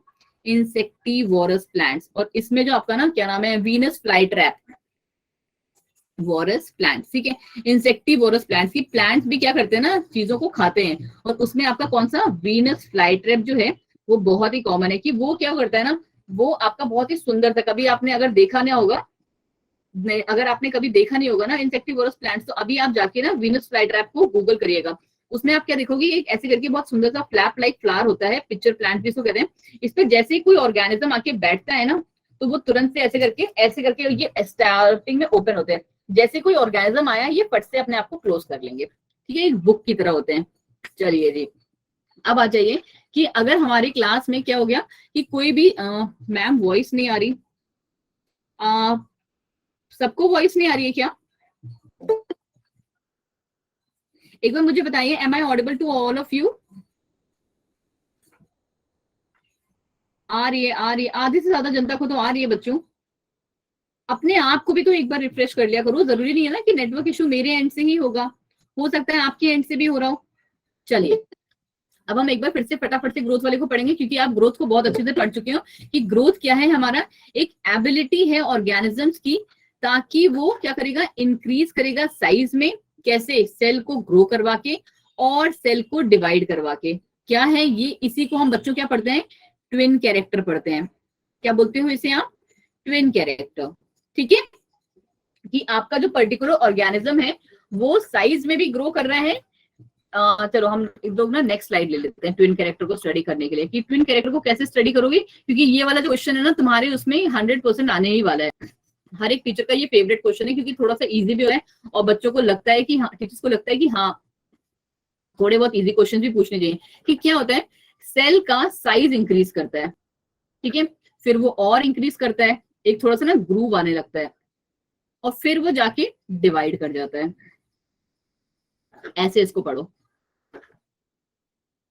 इंसेक्टिवोरस प्लांट्स। और इसमें जो आपका ना क्या नाम है, Venus fly trap vores plants. ठीक है, इंसेक्टिवोरस प्लांट्स की प्लांट्स भी क्या करते हैं ना, चीजों को खाते हैं। और उसमें आपका कौन सा, वीनस फ्लाई ट्रैप जो है, वो बहुत ही कॉमन है। कि वो क्या करता है ना, वो आपका बहुत ही सुंदर था, कभी आपने अगर देखा नहीं होगा, अगर आपने कभी देखा नहीं होगा ना इंसेक्टिवोरस प्लांट्स, तो अभी आप जाके ना वीनस फ्लाई ट्रैप को गूगल करिएगा। उसमें आप क्या देखोगे, एक ऐसे करके बहुत सुंदर सा फ्लैप लाइक फ्लावर होता है, पिक्चर प्लांट जिसको कहते हैं। इस पे जैसे ही कोई ऑर्गेनिज्म आके बैठता है ना, तो वो तुरंत से ऐसे करके ये स्टार्टिंग में ओपन होते हैं। जैसे कोई ऑर्गेनिज्म आया, ये फट से अपने आप को क्लोज कर लेंगे। ठीक है, एक बुक की तरह होते हैं। चलिए जी, अब आ जाइए कि अगर हमारी क्लास में क्या हो गया, कि कोई भी मैम वॉइस नहीं आ रही, सबको वॉइस नहीं आ रही है क्या? एक बार मुझे बताइए, am I audible to all of you? आ रही है, आ रही है, आधी से ज्यादा जनता को तो आ रही है बच्चों, अपने आप को भी तो एक बार रिफ्रेश कर लिया करो, जरूरी नहीं है ना कि नेटवर्क इशू मेरे एंड से ही होगा, हो सकता है आपके एंड से भी हो रहा हो। चलिए अब हम एक बार फिर से फटाफट से ग्रोथ वाले को पढ़ेंगे, क्योंकि आप ग्रोथ को बहुत अच्छे से पढ़ चुके हो कि ग्रोथ क्या है, हमारा एक एबिलिटी है ऑर्गेनिजम्स की, ताकि वो क्या करेगा, इंक्रीज करेगा साइज में, कैसे, सेल को ग्रो करवा के और सेल को डिवाइड करवा के। क्या है ये, इसी को हम बच्चों क्या पढ़ते हैं, ट्विन कैरेक्टर पढ़ते हैं। क्या बोलते हो इसे आप, ट्विन कैरेक्टर। ठीक है, कि आपका जो पर्टिकुलर ऑर्गेनिज्म है वो साइज में भी ग्रो कर रहा है। चलो हम लोग ना नेक्स्ट स्लाइड ले लेते हैं ट्विन कैरेक्टर को स्टडी करने के लिए, कि ट्विन कैरेक्टर को कैसे स्टडी करोगे, क्योंकि ये वाला जो क्वेश्चन है ना तुम्हारे उसमें 100% आने ही वाला है। हर एक टीचर का ये फेवरेट क्वेश्चन है, क्योंकि थोड़ा सा इजी भी है और बच्चों को लगता है कि हाँ, टीचर्स को लगता है कि हाँ थोड़े बहुत इजी क्वेश्चन भी पूछने चाहिए। कि क्या होता है, सेल का साइज इंक्रीज करता है, ठीक है, फिर वो और इंक्रीज करता है, एक थोड़ा सा ना ग्रूव आने लगता है, और फिर वो जाके डिवाइड कर जाता है। ऐसे इसको पढ़ो,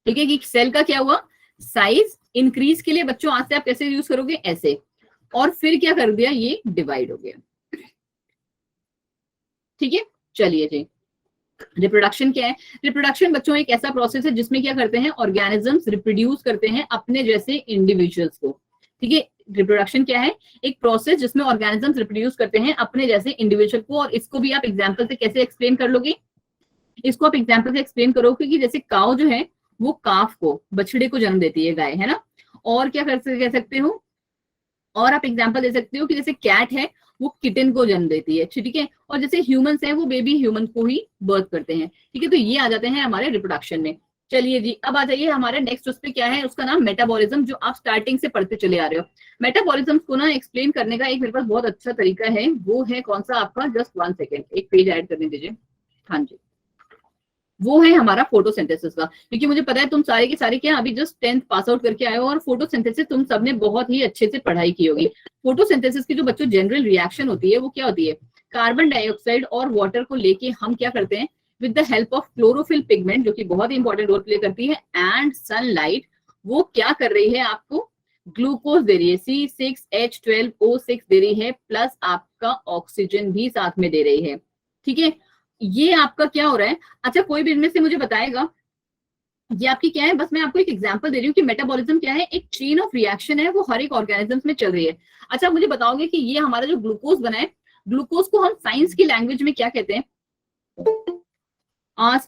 ठीक है, कि सेल का क्या हुआ, साइज इंक्रीज के लिए बच्चों आज से आप कैसे यूज करोगे, ऐसे, और फिर क्या कर दिया, ये डिवाइड हो गया। ठीक है, चलिए जी, रिप्रोडक्शन क्या है, रिप्रोडक्शन बच्चों एक ऐसा प्रोसेस है जिसमें क्या करते हैं, ऑर्गेनिजम्स रिप्रोड्यूस करते हैं अपने जैसे इंडिविजुअल्स को। ठीक है, रिप्रोडक्शन क्या है, एक प्रोसेस जिसमें ऑर्गेनिजम्स रिप्रोड्यूस करते हैं अपने जैसे इंडिविजुअल को। और इसको भी आप एग्जांपल से कैसे एक्सप्लेन कर लोगे, इसको आप एग्जांपल से एक्सप्लेन करोगे कि जैसे काऊ जो है वो काफ को, बछड़े को जन्म देती है गाय, है ना। और क्या कह सकते हो, और आप एग्जांपल दे सकते हो कि जैसे कैट है वो किटन को जन्म देती है, ठीक है, और जैसे ह्यूमंस हैं वो बेबी ह्यूमन को ही बर्थ करते हैं। ठीक है, तो ये आ जाते हैं हमारे रिप्रोडक्शन में। चलिए जी, अब आ जाइए हमारे नेक्स्ट उस पे क्या है, उसका नाम मेटाबॉलिज्म, जो आप स्टार्टिंग से पढ़ते चले आ रहे हो। मेटाबॉलिज्म को ना एक्सप्लेन करने का एक मेरे पास बहुत अच्छा तरीका है, वो है कौन सा आपका, जस्ट 1 सेकेंड, एक पेज ऐड करने दीजिए। हाँ जी, वो है हमारा फोटोसिंथेसिस का, क्योंकि मुझे पता है तुम सारे के सारे क्या अभी जस्ट 10th पास आउट करके आए हो, और फोटोसिंथेसिस तुम सबने बहुत ही अच्छे से पढ़ाई की होगी। फोटोसिंथेसिस की जो बच्चों जनरल रिएक्शन होती है वो क्या होती है, कार्बन डाइऑक्साइड और वाटर को लेके हम क्या करते हैं, with the help of chlorophyll pigment, जो कि बहुत ही इंपॉर्टेंट रोल प्ले करती है, एंड सनलाइट, वो क्या कर रही है, आपको ग्लूकोज दे रही है, C6H12O6 दे रही है, प्लस आपका ऑक्सीजन भी साथ में दे रही है। ठीक है, ये आपका क्या हो रहा है। अच्छा, कोई भी इनमें से मुझे बताएगा ये आपकी क्या है, बस मैं आपको एक एग्जांपल दे रही हूँ कि मेटाबॉलिज्म क्या है, एक चेन ऑफ रिएक्शन है, वो हर एक ऑर्गेनिजम्स में चल रही है। अच्छा, मुझे बताओगे कि ये हमारा जो ग्लूकोज बना है, ग्लूकोज को हम साइंस की लैंग्वेज में क्या कहते हैं।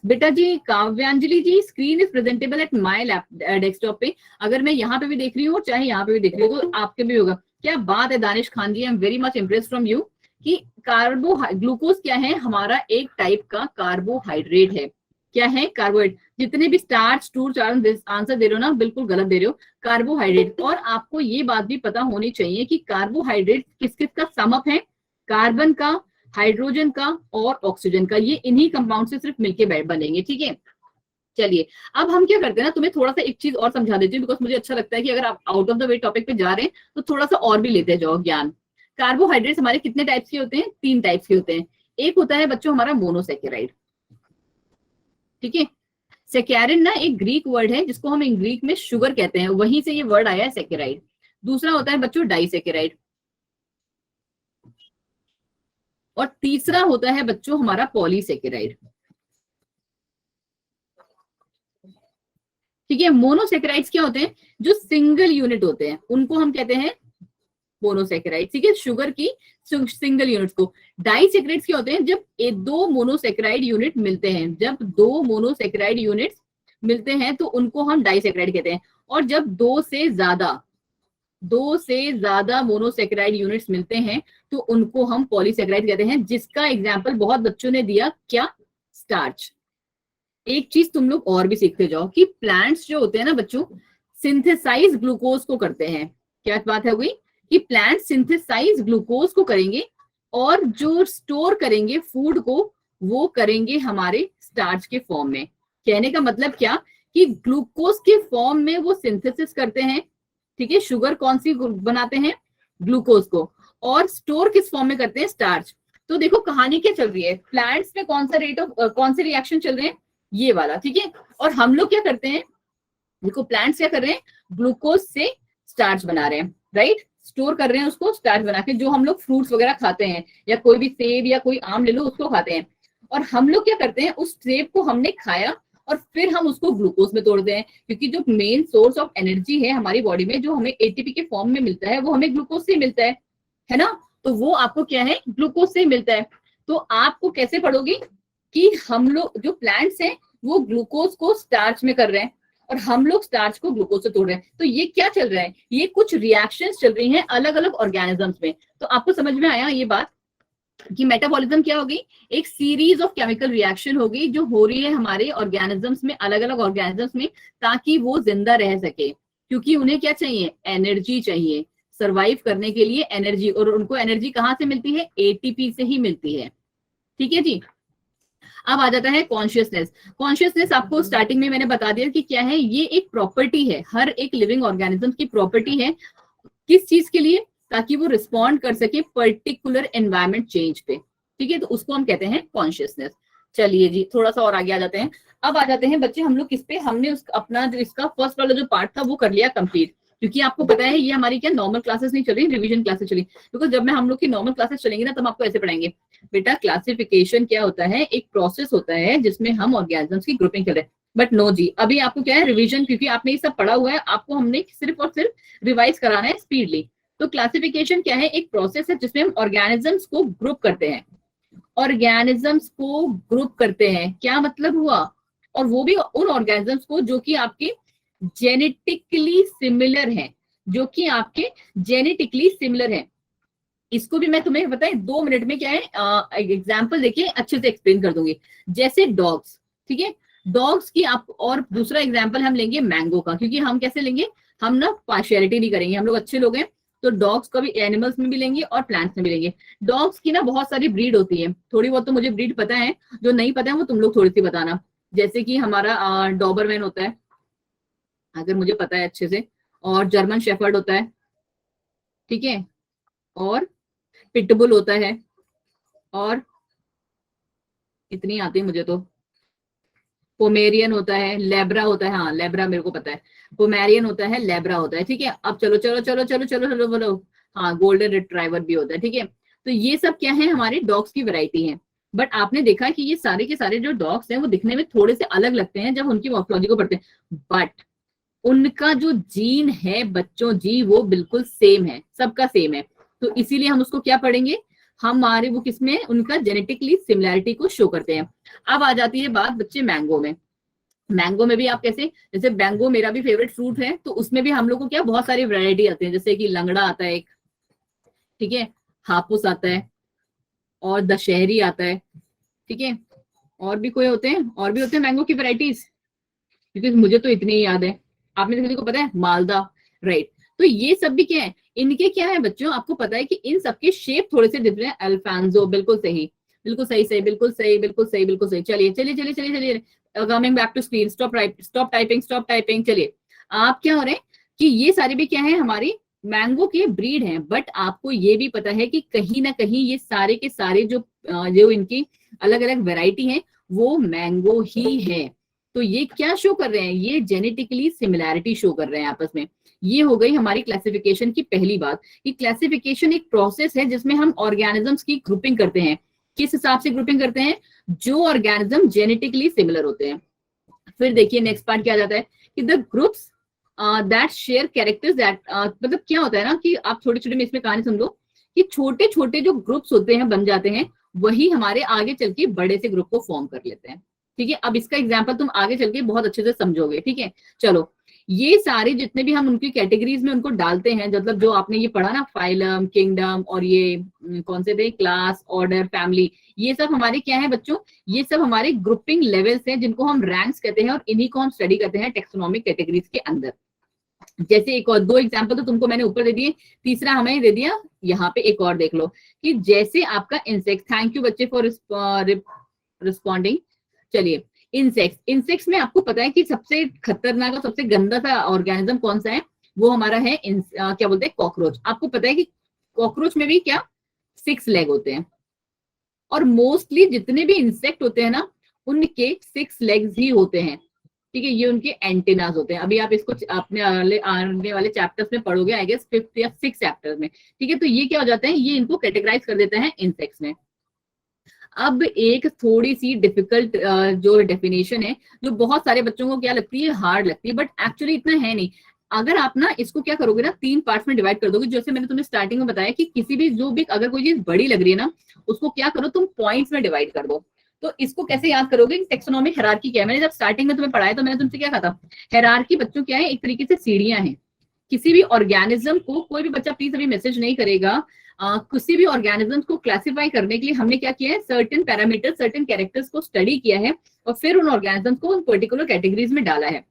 बेटा जी, Kavyanjali ji, screen is presentable at my desktop पे, अगर मैं यहाँ पे भी देख रही हूँ चाहे यहाँ पे भी देख रही हूँ तो आपके भी होगा। क्या बात है Danish Khan ji, I am very much impressed from you, कि ग्लूकोज क्या है, हमारा एक टाइप का कार्बोहाइड्रेट है। क्या है, कार्बोहाइड्रेट। जितने भी स्टार्च टूर आंसर दे रहे हो ना, बिल्कुल गलत दे रहे हो, कार्बोहाइड्रेट। और आपको ये बात भी पता होनी चाहिए कि कार्बोहाइड्रेट किस किस का समअप है, कार्बन का, हाइड्रोजन का और ऑक्सीजन का, ये इन्हीं कंपाउंड से सिर्फ मिलके बनेंगे। ठीक है, चलिए अब हम क्या करते हैं ना, तुम्हें थोड़ा सा एक चीज और समझा देती हूँ, बिकॉज मुझे अच्छा लगता है कि अगर आप out of the way topic पे जा रहे हैं तो थोड़ा सा और भी लेते जाओ ज्ञान। कार्बोहाइड्रेट्स हमारे कितने टाइप्स के होते हैं, 3 टाइप्स के होते हैं। एक होता है बच्चों हमारा मोनोसेकेराइड, ठीक है, सेकेरिन ना एक ग्रीक वर्ड है जिसको हम ग्रीक में शुगर कहते हैं, वहीं से ये वर्ड आया है सेकेराइड। दूसरा होता है बच्चों डाइसेकेराइड, और तीसरा होता है बच्चों हमारा पॉलीसेकेराइड। ठीक है, मोनोसेकेराइड्स क्या होते हैं, जो सिंगल यूनिट होते हैं उनको हम कहते हैं मोनोसेकेराइड। ठीक है, शुगर की सिंगल यूनिट्स को। डाइसेकेराइड्स क्या होते हैं, जब दो मोनोसेकेराइड यूनिट मिलते हैं, जब दो मोनोसेकेराइड यूनिट्स मिलते हैं तो उनको हम डाइसेकेराइड कहते हैं। और जब दो से ज्यादा मोनोसेकेराइड यूनिट्स मिलते हैं तो उनको हम पॉलीसेकेराइड कहते हैं, जिसका एग्जाम्पल बहुत बच्चों ने दिया, क्या, स्टार्च। एक चीज तुम लोग और भी सीखते जाओ कि प्लांट्स जो होते हैं ना बच्चों, सिंथेसाइज ग्लूकोज को करते हैं। क्या बात है हुई, कि प्लांट सिंथेसाइज ग्लूकोज को करेंगे, और जो स्टोर करेंगे फूड को वो करेंगे हमारे स्टार्च के फॉर्म में। कहने का मतलब क्या, कि ग्लूकोज के फॉर्म में वो सिंथेसिस करते हैं। ठीक है, शुगर कौन सी बनाते हैं, ग्लूकोज को, और स्टोर किस फॉर्म में करते हैं, स्टार्च। तो देखो कहानी क्या चल रही है, प्लांट्स में कौन सा रेट ऑफ कौन से रिएक्शन चल रहे हैं, ये वाला। ठीक है, और हम लोग क्या करते हैं, देखो प्लांट्स क्या कर रहे हैं, ग्लूकोज से स्टार्च बना रहे हैं, राइट। स्टोर कर रहे हैं उसको स्टार्च बना के, जो हम लोग फ्रूट्स वगैरह खाते हैं या कोई भी सेब या कोई आम ले लो उसको खाते हैं, और हम लोग क्या करते हैं उस सेब को हमने खाया और फिर हम उसको ग्लूकोज में तोड़ते हैं, क्योंकि जो मेन सोर्स ऑफ एनर्जी है हमारी बॉडी में जो हमें एटीपी के फॉर्म में मिलता है वो हमें ग्लूकोज से मिलता है ना। तो वो आपको क्या है ग्लूकोज से मिलता है। तो आपको कैसे पढ़ोगे कि हम लोग जो प्लांट्स हैं वो ग्लूकोज को स्टार्च में कर रहे हैं और हम लोग स्टार्च को ग्लूकोज से तोड़ रहे हैं। तो ये क्या चल रहा है, ये कुछ रिएक्शंस चल रही हैं अलग अलग ऑर्गेनिजम्स में। तो आपको समझ में आया ये बात कि मेटाबॉलिज्म क्या होगी, एक सीरीज ऑफ केमिकल रिएक्शन होगी जो हो रही है हमारे ऑर्गेनिजम्स में, अलग अलग ऑर्गेनिजम्स में, ताकि वो जिंदा रह सके, क्योंकि उन्हें क्या चाहिए, एनर्जी चाहिए सरवाइव करने के लिए एनर्जी, और उनको एनर्जी कहाँ से मिलती है, एटीपी से ही मिलती है। ठीक है जी। अब आ जाता है कॉन्शियसनेस। कॉन्शियसनेस आपको स्टार्टिंग में मैंने बता दिया कि क्या है, ये एक प्रॉपर्टी है, हर एक लिविंग ऑर्गेनिज्म की प्रॉपर्टी है। किस चीज के लिए, ताकि वो रिस्पॉन्ड कर सके पर्टिकुलर एनवायरमेंट चेंज पे। ठीक है, तो उसको हम कहते हैं कॉन्शियसनेस। चलिए जी थोड़ा सा और आगे आ जाते हैं। अब आ जाते हैं बच्चे हम लोग किस पे, हमने अपना जो इसका फर्स्ट वाला जो पार्ट था वो कर लिया कंप्लीट, क्योंकि आपको पता है ये हमारी क्या नॉर्मल क्लासेस नहीं चली, रिवीजन क्लासेस चली। बिकॉज जब मैं हम लोग की नॉर्मल क्लासेस चलेंगी ना तब आपको ऐसे पढ़ाएंगे बेटा क्लासिफिकेशन क्या होता है, एक प्रोसेस होता है जिसमें हम ऑर्गेनिजम्स की ग्रुपिंग कर रहे हैं। बट नो जी, अभी आपको क्या है रिवीजन, क्योंकि आपने ये सब पढ़ा हुआ है, आपको हमने सिर्फ और सिर्फ रिवाइज कराना है स्पीडली। तो क्लासिफिकेशन क्या है, एक प्रोसेस है जिसमें हम ऑर्गेनिजम्स को ग्रुप करते हैं, ऑर्गेनिजम्स को ग्रुप करते हैं, क्या मतलब हुआ, और वो भी उन ऑर्गेनिजम्स को जो कि आपके जेनेटिकली सिमिलर हैं, जो कि आपके जेनेटिकली सिमिलर हैं। इसको भी मैं तुम्हें बताएं 2 मिनट में क्या है एग्जाम्पल देखिए अच्छे से एक्सप्लेन कर दूंगी। जैसे डॉग्स, ठीक है, डॉग्स की आप, और दूसरा एग्जाम्पल हम लेंगे मैंगो का, क्योंकि हम कैसे लेंगे, हम ना पार्शियलिटी नहीं करेंगे, हम लोग अच्छे लोग हैं, तो डॉग्स का भी एनिमल्स में भी लेंगे और प्लांट्स में भी लेंगे। डॉग्स की ना बहुत सारी ब्रीड होती है, थोड़ी बहुत तो मुझे ब्रीड पता है, जो नहीं पता है वो तुम लोग थोड़ी सी बताना। जैसे कि हमारा डॉबरमैन होता है, अगर मुझे पता है अच्छे से, और जर्मन शेफर्ड होता है, ठीक है, और पिटबुल होता है, और इतनी आती है मुझे तो, पोमेरियन होता है, लेब्रा होता है, हाँ लेब्रा मेरे को पता है, पोमेरियन होता है, लेब्रा होता है। ठीक है, अब चलो चलो चलो चलो चलो चलो बोलो, हाँ गोल्डन रिट्राइवर भी होता है। ठीक है, तो ये सब क्या है, हमारे डॉग्स की वैरायटी है। बट आपने देखा कि ये सारे के सारे जो डॉग्स हैं वो दिखने में थोड़े से अलग लगते हैं जब उनकी मॉर्फोलॉजी को पढ़ते हैं, बट उनका जो जीन है बच्चों जी वो बिल्कुल सेम है, सबका सेम है। तो इसीलिए हम उसको क्या पढ़ेंगे, हमारे वो किसमें उनका जेनेटिकली सिमिलैरिटी को शो करते हैं। अब आ जाती है बात बच्चे मैंगो में। मैंगो में भी आप कैसे, जैसे मैंगो मेरा भी फेवरेट फ्रूट है, तो उसमें भी हम लोग को क्या बहुत सारी वैरायटी आती है, जैसे कि लंगड़ा आता है एक, ठीक है, हापुस आता है, और दशहरी आता है, ठीक है, और भी कोई होते हैं, और भी होते हैं मैंगो की वैरायटीज, क्योंकि मुझे तो इतनी ही याद है, आप में से किसी को पता है, मालदा, राइट। तो ये सब भी क्या है, इनके क्या है बच्चों, आपको पता है कि इन सबके शेप थोड़े से डिफरेंट है। अल्फांजो, बिल्कुल सही, बिल्कुल सही सही, बिल्कुल सही, बिल्कुल सही, बिल्कुल सही। चलिए चलिए चलिए चलिए चलिए, coming back to screen, stop typing, stop typing. चलिए, आप क्या हो रहे हैं कि ये सारे भी क्या है, हमारी मैंगो के ब्रीड हैं, बट आपको ये भी पता है कि कहीं ना कहीं ये सारे के सारे जो इनकी अलग अलग वेराइटी है वो मैंगो ही है। तो ये क्या शो कर रहे हैं, ये जेनेटिकली सिमिलैरिटी शो कर रहे हैं आपस में। ये हो गई हमारी क्लासिफिकेशन की पहली बात, कि क्लासिफिकेशन एक प्रोसेस है जिसमें हम ऑर्गेनिजम्स की ग्रुपिंग करते हैं। किस हिसाब से ग्रुपिंग करते हैं, जो ऑर्गेनिज्म जेनेटिकली सिमिलर होते हैं। फिर देखिए नेक्स्ट पार्ट क्या जाता है कि the groups that share characters that, मतलब क्या होता है ना कि आप छोटे छोटे में इसमें कहानी समझो कि छोटे छोटे जो ग्रुप्स होते हैं बन जाते हैं, वही हमारे आगे चल के बड़े से ग्रुप को फॉर्म कर लेते हैं। ठीक है, अब इसका एग्जाम्पल तुम आगे चल के बहुत अच्छे से समझोगे। ठीक है, चलो, ये सारे जितने भी हम उनकी कैटेगरीज में उनको डालते हैं, मतलब जो आपने ये पढ़ा ना, फाइलम, किंगडम, और ये कौन से थे, क्लास, ऑर्डर, फैमिली, ये सब हमारे क्या है बच्चों, ये सब हमारे ग्रुपिंग लेवल्स हैं जिनको हम रैंक्स कहते हैं, और इन्हीं को हम स्टडी करते हैं टेक्सोनॉमिक कैटेगरीज के अंदर। जैसे एक और 2 एग्जाम्पल तो तुमको मैंने ऊपर दे दिए, तीसरा हमें दे दिया यहाँ पे, एक और देख लो कि जैसे आपका इंसेक्ट, थैंक यू बच्चे फॉर रिस्पॉन्डिंग। चलिए, इंसेक्ट्स में आपको पता है कि सबसे खतरनाक और सबसे गंदा सा ऑर्गेनिज्म कौन सा है, वो हमारा है क्या बोलते हैं, कॉकरोच। आपको पता है कि कॉकरोच में भी क्या 6 लेग होते हैं, और मोस्टली जितने भी इंसेक्ट होते हैं ना उनके 6 लेग्स ही होते हैं। ठीक है, ये उनके एंटेनाज होते हैं। अभी आप इसको अपने आने वाले चैप्टर्स में पढ़ोगे, आई गेस 5th या 6th चैप्टर में। ठीक है, तो ये क्या हो जाता है, ये इनको कैटेगराइज कर देते हैं इंसेक्ट्स में। अब एक थोड़ी सी डिफिकल्ट जो डेफिनेशन है, जो बहुत सारे बच्चों को क्या लगती है, हार्ड लगती है, बट एक्चुअली इतना है नहीं। अगर आप ना इसको क्या करोगे ना, 3 पार्ट्स में डिवाइड कर दोगे, जैसे मैंने तुम्हें स्टार्टिंग में बताया कि किसी भी जो भी अगर कोई चीज बड़ी लग रही है ना, उसको क्या करो, तुम पॉइंट्स में डिवाइड कर दो। तो इसको कैसे याद करोगे, टेक्सोनॉमिक हायरार्की क्या है। मैंने जब स्टार्टिंग में तुम्हें पढ़ाया तो मैंने तुमसे क्या कहा था, हायरार्की बच्चों क्या है, एक तरीके से सीढ़ियां हैं। किसी भी ऑर्गेनिज्म को, कोई भी बच्चा प्लीज अभी मैसेज नहीं करेगा, किसी भी ऑर्गेनिज्म को क्लासिफाई करने के लिए हमने क्या किया है, सर्टेन पैरामीटर, सर्टेन कैरेक्टर्स को स्टडी किया है और फिर उन ऑर्गेनिज्म को उन पर्टिकुलर कैटेगरीज में डाला है।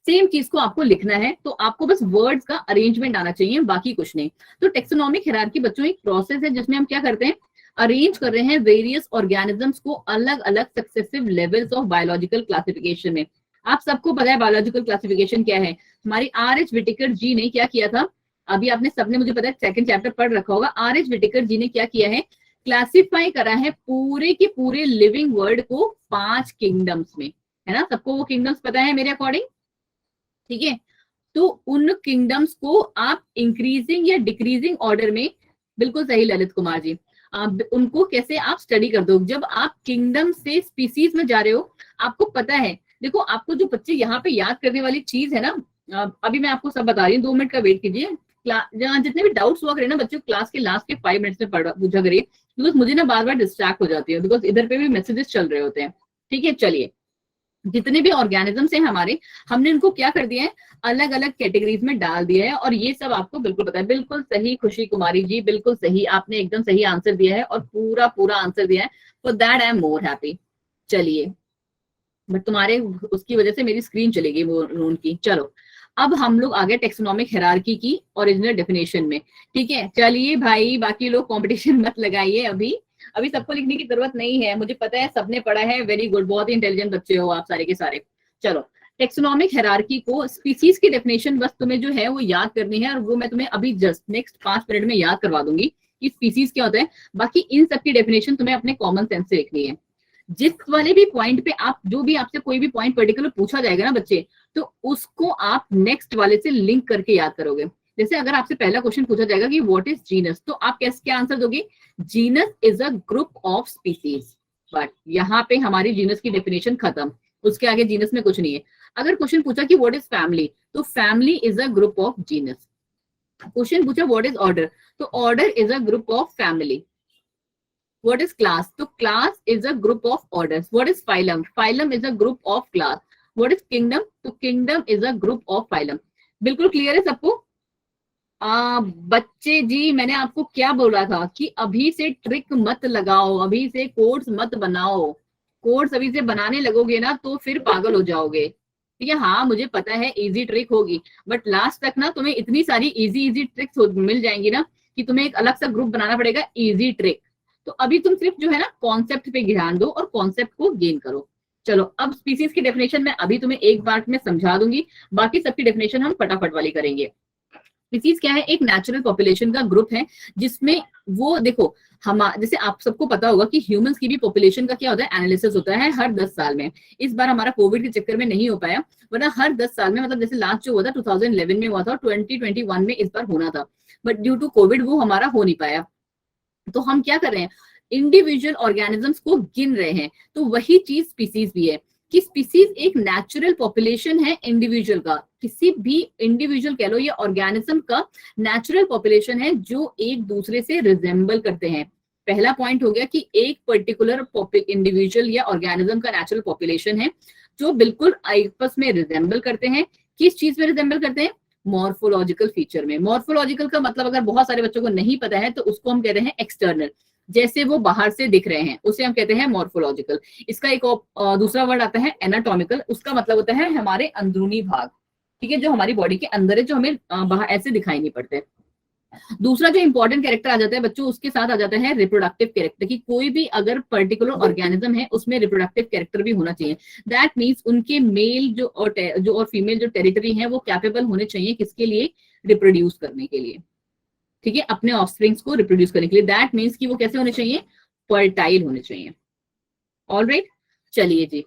सेम चीज को आपको लिखना है, तो आपको बस वर्ड्स का अरेंजमेंट आना चाहिए, बाकी कुछ नहीं। तो टेक्सोनॉमिक हायरार्की बच्चों एक प्रोसेस है जिसमें हम क्या करते हैं, अरेंज कर रहे हैं वेरियस ऑर्गेनिजम्स को अलग अलग successive levels of biological classification में। आप सबको पता है बायोलॉजिकल क्लासिफिकेशन क्या है, हमारी R.H. विटेकर जी ने क्या किया था, अभी आपने सबने मुझे पता है 2nd चैप्टर पढ़ रखा होगा। R.H. विटेकर जी ने क्या किया है, क्लासिफाई करा है पूरे के पूरे लिविंग वर्ल्ड को 5 किंगडम्स में, है ना, सबको वो किंगडम्स पता है मेरे अकॉर्डिंग। ठीक है, तो उन किंगडम्स को आप इंक्रीजिंग या डिक्रीजिंग ऑर्डर में, बिल्कुल सही ललित कुमार जी, आप उनको कैसे आप स्टडी कर दो। जब आप किंगडम से स्पीसीज में जा रहे हो, आपको पता है, देखो आपको जो बच्चे यहाँ पे याद करने वाली चीज है ना, अभी मैं आपको सब बता रही हूँ, 2 मिनट का वेट कीजिए। जहाँ जितने भी डाउट्स हुआ करे ना बच्चों, क्लास के लास्ट के 5 मिनट्स में पूछा करिए, बिकॉज मुझे ना बार बार डिस्ट्रैक्ट हो जाती है, बिकॉज इधर पे भी मैसेजेस चल रहे होते हैं। ठीक है, चलिए, जितने भी ऑर्गेनिजम्स हैं हमारे, हमने इनको क्या कर दिया है, अलग अलग कैटेगरीज में डाल दिया है, और ये सब आपको बिल्कुल पता है। बिल्कुल सही खुशी कुमारी जी, बिल्कुल सही, आपने एकदम सही आंसर दिया है और पूरा पूरा आंसर दिया है, for that I am more happy. चलिए, बट तुम्हारे उसकी वजह से मेरी स्क्रीन चली गई नून की। चलो, अब हम लोग आगे टेक्सोनॉमिक हायरार्की की ओरिजिनल डेफिनेशन में। ठीक है, चलिए भाई, बाकी लोग कंपटीशन मत लगाइए, अभी अभी सबको लिखने की जरूरत नहीं है, मुझे पता है सबने पढ़ा है, वेरी गुड, बहुत ही इंटेलिजेंट बच्चे हो आप सारे के सारे। चलो, टेक्सोनॉमिक हायरार्की को, स्पीसीज की डेफिनेशन बस तुम्हें जो है वो याद करनी है, और वो मैं तुम्हें अभी जस्ट नेक्स्ट 5 मिनट में याद करवा दूंगी कि स्पीसीज क्या होता है। बाकी इन सब की डेफिनेशन तुम्हें अपने कॉमन सेंस से लिखनी है। जिस वाले भी पॉइंट पे आप, जो भी आपसे कोई भी पॉइंट पर्टिकुलर पूछा जाएगा ना बच्चे, तो उसको आप नेक्स्ट वाले से लिंक करके याद करोगे। जैसे अगर आपसे पहला क्वेश्चन पूछा जाएगा कि व्हाट इज जीनस, तो आप कैसे क्या आंसर दोगे, genus is a group of species. But यहाँ पे हमारी जीनस की डेफिनेशन खत्म, उसके आगे जीनस में कुछ नहीं है। अगर क्वेश्चन पूछा कि व्हाट इज फैमिली, तो family is a group of genus. Question पूछा व्हाट इज ऑर्डर, तो order is a group of family. What is class? तो class is a group of orders. What is phylum? Phylum is a group of class. What is kingdom? तो kingdom is a group of phylum. बिल्कुल clear है सबको? बच्चे जी, मैंने आपको क्या बोला था कि अभी से ट्रिक मत लगाओ, अभी से कोड्स मत बनाओ। कोड्स अभी से बनाने लगोगे ना तो फिर पागल हो जाओगे। ठीक है, हाँ मुझे पता है इजी ट्रिक होगी, बट लास्ट तक ना तुम्हें इतनी सारी इजी इजी ट्रिक्स मिल जाएंगी ना कि तुम्हें एक अलग सा ग्रुप बनाना पड़ेगा, इजी ट्रिक। तो अभी तुम सिर्फ जो है ना कॉन्सेप्ट पे ध्यान दो और कॉन्सेप्ट को गेन करो। चलो, अब स्पीसीज की डेफिनेशन मैं अभी तुम्हें एक बार में समझा दूंगी, बाकी सबकी डेफिनेशन हम फटाफट वाली करेंगे। स्पीसीज क्या है, एक नेचुरल पॉपुलेशन का ग्रुप है, जिसमें वो देखो, हम जैसे आप सबको पता होगा कि ह्यूमंस की भी पॉपुलेशन का क्या होता है, एनालिसिस होता है हर 10 साल में। इस बार हमारा कोविड के चक्कर में नहीं हो पाया, वरना हर 10 साल में, मतलब जैसे लास्ट जो हुआ था 2011 में हुआ था, 2021 में इस बार होना था, बट ड्यू टू कोविड वो हमारा हो नहीं पाया। तो हम क्या कर रहे हैं, इंडिविजुअल ऑर्गेनिजम्स को गिन रहे हैं। तो वही चीज स्पीसीज भी है कि स्पीसीज एक नेचुरल पॉपुलेशन है इंडिविजुअल का, किसी भी इंडिविजुअल कह लो या ऑर्गेनिज्म का नेचुरल पॉपुलेशन है जो एक दूसरे से रिजेंबल करते हैं। पहला पॉइंट हो गया कि एक पर्टिकुलर इंडिविजुअल या ऑर्गेनिज्म का नेचुरल पॉपुलेशन है जो बिल्कुल आपस में रिजेंबल करते हैं। किस चीज में रिजेंबल करते हैं, मॉर्फोलॉजिकल फीचर में। मॉर्फोलॉजिकल का मतलब अगर बहुत सारे बच्चों को नहीं पता है तो उसको हम कहते हैं एक्सटर्नल, जैसे वो बाहर से दिख रहे हैं उसे हम कहते हैं मॉर्फोलॉजिकल। इसका एक दूसरा वर्ड आता है एनाटॉमिकल, उसका मतलब होता है हमारे अंदरूनी भाग, ठीक है, जो हमारी बॉडी के अंदर है, जो हमें बाहर ऐसे दिखाई नहीं पड़ते। दूसरा जो इंपॉर्टेंट कैरेक्टर आ जाता है बच्चों, उसके साथ आ जाता है रिप्रोडक्टिव कैरेक्टर, कि कोई भी अगर पर्टिकुलर ऑर्गेनिज्म है उसमें रिप्रोडक्टिव कैरेक्टर भी होना चाहिए। दैट मीन्स उनके मेल जो और फीमेल जो टेरिटरी है वो कैपेबल होने चाहिए, किसके लिए, रिप्रोड्यूस करने के लिए। ठीक है, अपने ऑफस्प्रिंग्स को रिप्रोड्यूस करने के लिए। दैट मीन्स कि वो कैसे होने चाहिए, फर्टाइल होने चाहिए। ऑलराइट, चलिए जी,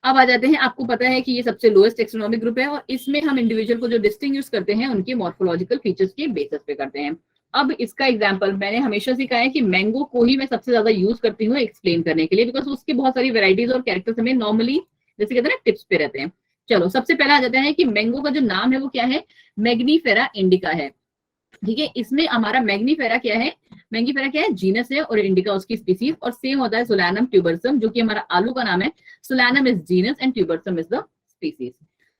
अब आ जाते हैं, आपको पता है कि ये सबसे लोएस्ट टेक्सोनॉमिक ग्रुप है और इसमें हम इंडिविजुअल को जो डिस्टिंग्विश करते हैं उनके मॉर्फोलॉजिकल फीचर्स के बेसिस पे करते हैं। अब इसका एग्जांपल मैंने हमेशा सिखाया है कि मैंगो को ही मैं सबसे ज्यादा यूज करती हूँ एक्सप्लेन करने के लिए, बिकॉज उसकी बहुत सारी वेराइटीज और कैरेक्टर्स हमें नॉर्मली जैसे कहते हैं ना टिप्स पे रहते हैं। चलो सबसे पहला आ जाता है कि मैंगो का जो नाम है वो क्या है, मैग्नीफेरा इंडिका है। ठीक है, इसमें हमारा मैग्नीफेरा क्या है, मैग्नीफेरा क्या है, जीनस है और इंडिका उसकी स्पीसीज, और सेम होता है सोलानम ट्यूबरसम जो कि हमारा आलू का नाम है। Solanum is genus and ट्यूबरसम is the species.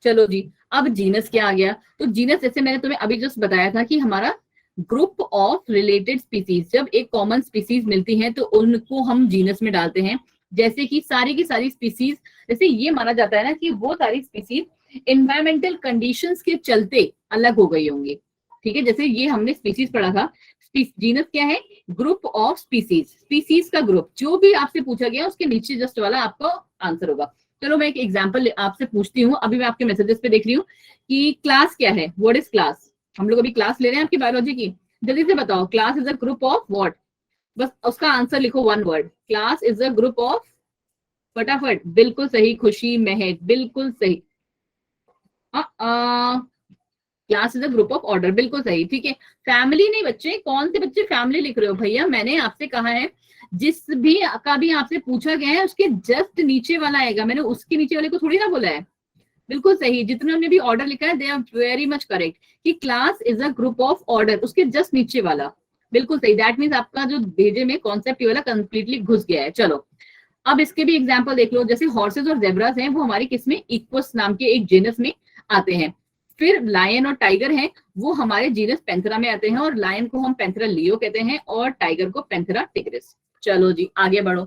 चलो जी, अब जीनस क्या आ गया, तो जीनस जैसे मैंने तुम्हें अभी जस्ट बताया था कि हमारा ग्रुप ऑफ रिलेटेड स्पीसीज, जब एक कॉमन स्पीसीज मिलती है तो उनको हम जीनस में डालते हैं। जैसे कि सारी की सारी स्पीसीज, जैसे ये माना जाता है ना कि वो सारी स्पीसीज एनवायरमेंटल कंडीशंस के चलते अलग हो गई होंगी। ठीक है, जैसे ये हमने स्पीसीज पढ़ा था, जीनस क्या है, ग्रुप ऑफ स्पीसीज, स्पीसीज का ग्रुप, जो भी आपसे पूछा गया उसके नीचे जस्ट वाला आपका आंसर होगा। चलो मैं एक एग्जांपल आपसे पूछती हूँ, अभी मैं आपके मैसेजेस पे देख रही हूँ कि क्लास क्या है, व्हाट इज क्लास। हम लोग अभी क्लास ले रहे हैं आपकी बायोलॉजी की, जल्दी से बताओ, class is a group of what, बस उसका आंसर लिखो one word, class is a group of, फटाफट, बिल्कुल सही खुशी महक, बिल्कुल सही। Class is a group of order, बिल्कुल सही, ठीक है। फैमिली नहीं बच्चे, कौन से बच्चे फैमिली लिख रहे हो भैया, मैंने आपसे कहा है जिस भी का भी आपसे पूछा गया है उसके जस्ट नीचे वाला आएगा, मैंने उसके नीचे वाले को थोड़ी ना बोला है। बिल्कुल सही, जितने ने भी ऑर्डर लिखा है they are very much correct, कि class is a group of order, उसके जस्ट नीचे वाला बिल्कुल सही। दैट मीन्स आपका जो भेजे में कॉन्सेप्ट वाला कंप्लीटली घुस गया है। चलो अब इसके भी एग्जाम्पल देख लो, जैसे हॉर्सेज और जेब्रास हैं वो हमारी किसमें, इक्वस नाम के एक जीनस में आते हैं। फिर लायन और टाइगर हैं वो हमारे जीनस पेंथेरा में आते हैं, और लायन को हम पेंथेरा लियो कहते हैं और टाइगर को पेंथेरा टिग्रिस। चलो जी आगे बढ़ो,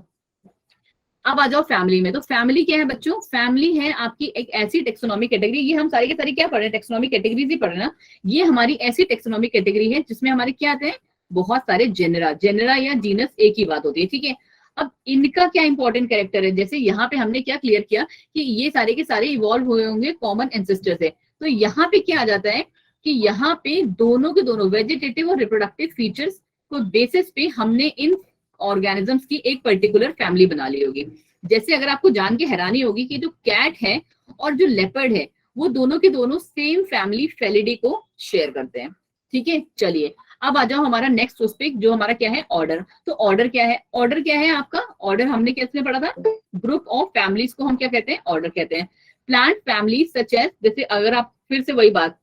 अब आ जाओ फैमिली में। तो फैमिली क्या है बच्चों, फैमिली है आपकी एक ऐसी टेक्सोनॉमिक कैटेगरी, ये हम सारी के सारी क्या पढ़ रहे हैं, टेक्सोनॉमिक कैटेगरीज ही पढ़ रहे हैं ना। ये हमारी ऐसी टेक्सोनॉमिक कैटेगरी है जिसमें हमारे क्या आते हैं, बहुत सारे जेनरा, जेनरा या जीनस एक ही बात होती है, ठीक है। अब इनका क्या इंपॉर्टेंट कैरेक्टर है, जैसे यहाँ पे हमने क्या क्लियर किया कि ये सारे के सारे इवॉल्व हुए होंगे कॉमन एंसेस्टर से, तो यहाँ पे क्या आ जाता है कि यहाँ पे दोनों के दोनों वेजिटेटिव और रिप्रोडक्टिव फीचर्स को बेसिस पे हमने इन ऑर्गेनिजम्स की एक पर्टिकुलर फैमिली बना ली होगी। जैसे अगर आपको जान के हैरानी होगी कि जो कैट है और जो लेपर्ड है वो दोनों के दोनों सेम फैमिली फेलिडी को शेयर करते हैं, ठीक है। चलिए अब आ जाओ हमारा नेक्स्ट टॉपिक जो हमारा क्या है, ऑर्डर। तो ऑर्डर क्या है, ऑर्डर क्या है आपका, ऑर्डर हमने कैसे पढ़ा था, ग्रुप ऑफ फैमिलीज को हम क्या कहते हैं, ऑर्डर कहते हैं। प्लांट फैमिली सच एज, जैसे अगर आप फिर से वही बात,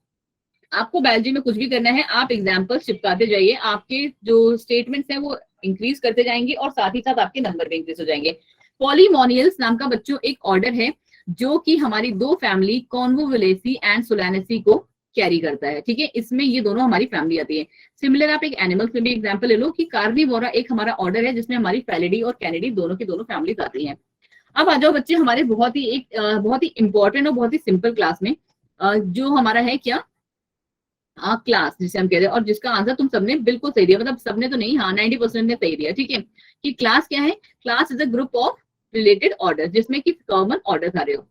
आपको बायोलॉजी में कुछ भी करना है आप एग्जाम्पल चिपकाते जाइए, आपके जो स्टेटमेंट्स हैं वो इंक्रीज करते जाएंगे और साथ ही साथ आपके नंबर भी इंक्रीज हो जाएंगे। पॉलीमोनियल्स नाम का बच्चों एक ऑर्डर है जो कि हमारी दो फैमिली कॉन्वोविलेसी एंड सोलानेसी को कैरी करता है, ठीक है। इसमें ये दोनों हमारी फैमिली आती है। सिमिलर आप एक एनिमल्स में भी एग्जांपल ले लो कि कार्निवोरा एक हमारा ऑर्डर है जिसमें हमारी फैलिडी और कैनिडी दोनों की दोनों फैमिलीज आती हैं। अब आ जाओ बच्चे हमारे बहुत ही इंपॉर्टेंट और बहुत ही सिंपल क्लास में, जो हमारा है क्या, क्लास जिसे हम कहते हैं, और जिसका आंसर तुम सबने बिल्कुल सही दिया, मतलब सबने तो नहीं, हाँ 90% ने सही दिया, ठीक है। कि क्लास क्या है, class is a group of related order जिसमें कि कॉमन ऑर्डर आ रहे हो।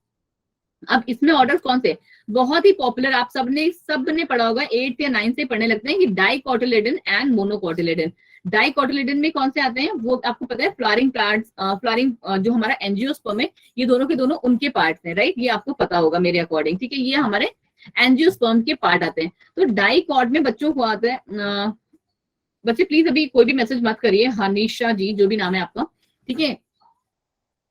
अब इसमें ऑर्डर कौन से, बहुत ही पॉपुलर, आप सबने पढ़ा होगा, 8th या 9th से पढ़ने लगते हैं कि डाइकोटिलेडन एंड मोनोकोटिलेडन। डाइकोटिलेडन में कौन से आते हैं वो आपको पता है, फ्लावरिंग प्लांट्स, फ्लावरिंग जो हमारा एंजियोस्पर्म है, ये दोनों के दोनों उनके पार्ट्स हैं, राइट, ये आपको पता होगा मेरे अकॉर्डिंग, ठीक है। ये हमारे एंजियोस्पर्म के पार्ट आते हैं। तो डाइकॉट में बच्चों को आता है, बच्चे प्लीज अभी कोई भी मैसेज मत करिए, हनीशा जी जो भी नाम है आपका, ठीक है।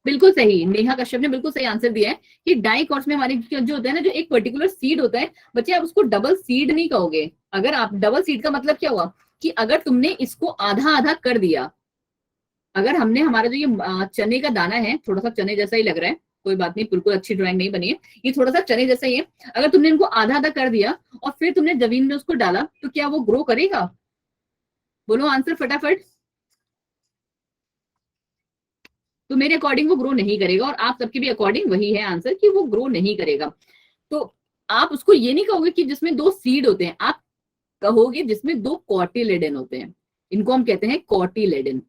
बिल्कुल सही, नेहा कश्यप ने बिल्कुल सही आंसर दिया है कि डाइकॉट्स में हमारे जो होता है ना, जो एक पर्टिकुलर सीड होता है, बच्चे आप उसको डबल सीड नहीं कहोगे। अगर आप डबल सीड का मतलब क्या हुआ कि अगर तुमने इसको आधा आधा कर दिया, अगर हमने हमारा जो ये चने का दाना है, थोड़ा सा चने जैसा ही लग रहा है, कोई बात नहीं, बिल्कुल अच्छी ड्राइंग नहीं बनी है, ये थोड़ा सा चने जैसा ही है, अगर तुमने इनको आधा आधा कर दिया और फिर तुमने जमीन में उसको डाला तो क्या वो ग्रो करेगा, बोलो आंसर फटाफट। तो मेरे अकॉर्डिंग वो ग्रो नहीं करेगा, और आप सबके भी अकॉर्डिंग वही है आंसर कि वो ग्रो नहीं करेगा। तो आप उसको ये नहीं कहोगे कि जिसमें दो सीड होते हैं, आप कहोगे जिसमें दो कॉटिलेडन होते हैं, इनको हम कहते हैं कॉटिलेडन।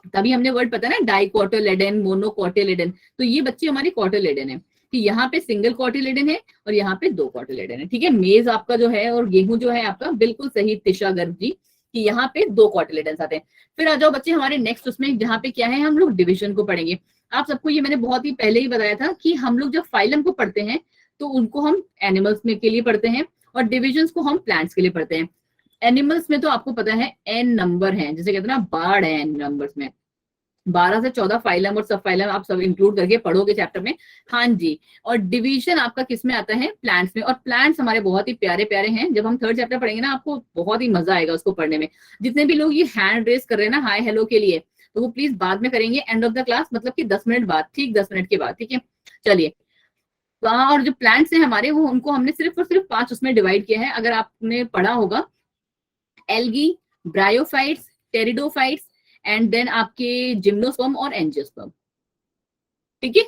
तभी हमने वर्ड पता है ना, डाइकोटिलेडन, मोनोकोटिलेडन, तो ये बच्चे हमारे कॉटिलेडन है कि यहाँ पे सिंगल कॉटिलेडन है और यहाँ पे दो कॉटिलेडन है, ठीक है। मेज आपका जो है और गेहूं जो है आपका, बिल्कुल सही तिशा गर्ग जी, कि यहाँ पे दो कॉटिलेडन आते हैं। फिर आ जाओ बच्चे हमारे नेक्स्ट उसमें, जहाँ पे क्या है, हम लोग डिविजन को पढ़ेंगे। आप सबको ये मैंने बहुत ही पहले ही बताया था कि हम लोग जब फाइलम को पढ़ते हैं तो उनको हम एनिमल्स में के लिए पढ़ते हैं और डिविजन्स को हम प्लांट्स के लिए पढ़ते हैं। एनिमल्स में तो आपको पता है एन नंबर है, जैसे कहते हैं ना बाढ़ है एन नंबर्स में, 12 से 14 फाइलम और सब फाइलम आप सब इंक्लूड करके पढ़ोगे चैप्टर में। हाँ जी। और डिवीजन आपका किस में आता है? प्लांट्स में। और प्लांट्स हमारे बहुत ही प्यारे प्यारे हैं, जब हम थर्ड चैप्टर पढ़ेंगे ना आपको बहुत ही मजा आएगा उसको पढ़ने में। जितने भी लोग ये हैंड रेस कर रहे हैं ना हाय हेलो के लिए, तो वो प्लीज बाद में करेंगे एंड ऑफ द क्लास, मतलब कि 10 मिनट बाद, ठीक 10 मिनट के बाद, ठीक है। चलिए, और जो प्लांट्स हैं हमारे वो उनको हमने सिर्फ और सिर्फ 5 उसमें डिवाइड किया है। अगर आपने पढ़ा होगा, algae, bryophytes, pteridophytes and then आपके जिम्नोस्पर्म और एंजियोस्पर्म, ठीक है।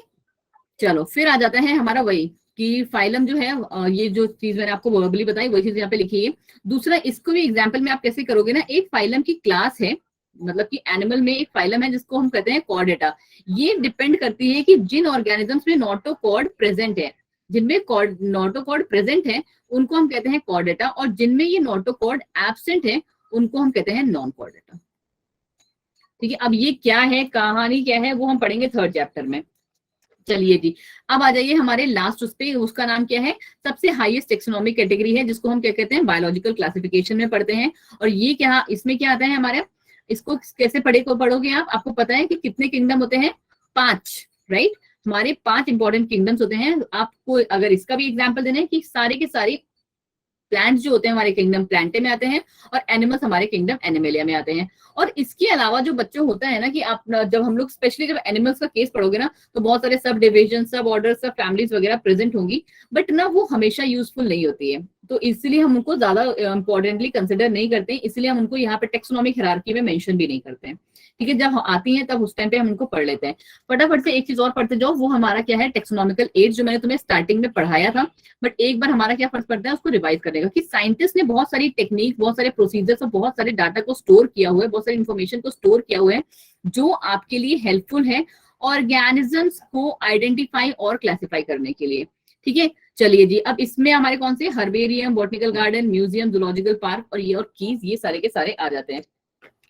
चलो फिर आ जाता है हमारा वही कि फाइलम जो है ये जो चीज मैंने आपको वर्बली बताई वही चीज यहाँ पे लिखी है। दूसरा, इसको भी एग्जाम्पल में आप कैसे करोगे ना, एक फाइलम की क्लास है, मतलब कि एनिमल में एक फाइलम है जिसको हम कहते हैं कॉर्डेटा। ये डिपेंड करती है कि जिन ऑर्गेनिजम्स में नोटोकॉर्ड प्रेजेंट है, जिनमें नोटोकॉर्ड प्रेजेंट है उनको हम कहते हैं कॉर्डेटा, और जिनमें ये नोटोकॉर्ड एब्सेंट है उनको हम कहते हैं नॉन कॉर्डेटा, ठीक है। अब ये क्या है, कहानी क्या है, वो हम पढ़ेंगे थर्ड चैप्टर में। चलिए जी, अब आ जाइए हमारे लास्ट उस पे, उसका नाम क्या है, सबसे हाईएस्ट टेक्सोनॉमिक कैटेगरी है जिसको हम क्या कहते हैं, बायोलॉजिकल क्लासिफिकेशन में पढ़ते हैं। और ये क्या, इसमें क्या आता है हमारे, इसको कैसे पढ़ोगे आप, आपको पता है कि कितने किंगडम होते हैं, 5, राइट। हमारे 5 इंपॉर्टेंट किंगडम्स होते हैं। आपको अगर इसका भी एग्जाम्पल देना है कि सारे के सारे प्लांट्स जो होते हैं हमारे किंगडम प्लांटे में आते हैं और एनिमल्स हमारे किंगडम एनिमेलिया में आते हैं। और इसके अलावा जो बच्चों होता है ना कि आप जब हम लोग स्पेशली जब एनिमल्स का केस पढ़ोगे ना तो बहुत सारे सब डिविजन, सब ऑर्डर, सब फैमिलीज वगैरह प्रेजेंट होंगी, बट ना वो हमेशा यूजफुल नहीं होती है, तो इसलिए हम उनको ज्यादा इंपॉर्टेंटली कंसिडर नहीं करते, इसलिए हम उनको यहाँ पे टेक्सोनॉमिक हायरार्की में मेंशन भी नहीं करते हैं, ठीक है। जब आती है तब उस टाइम पे हम उनको पढ़ लेते हैं। फटाफट से एक चीज और पढ़ते जाओ, वो हमारा क्या है, टेक्सोनॉमिकल एज, जो मैंने तुम्हें स्टार्टिंग में पढ़ाया था, बट एक बार हमारा क्या फर्ज पड़ता है उसको रिवाइज करने का, कि साइंटिस्ट ने बहुत सारी टेक्निक, बहुत सारे प्रोसीजर्स और बहुत सारे डाटा को स्टोर किया हुआ है, बहुत सारी इन्फॉर्मेशन को स्टोर किया हुआ है जो आपके लिए हेल्पफुल है ऑर्गेनिजम्स को आइडेंटिफाई और क्लासिफाई करने के लिए, ठीक है। चलिए जी, अब इसमें हमारे कौन से, herbarium, botanical garden, museum, zoological park और ये और कीज, ये सारे के सारे आ जाते हैं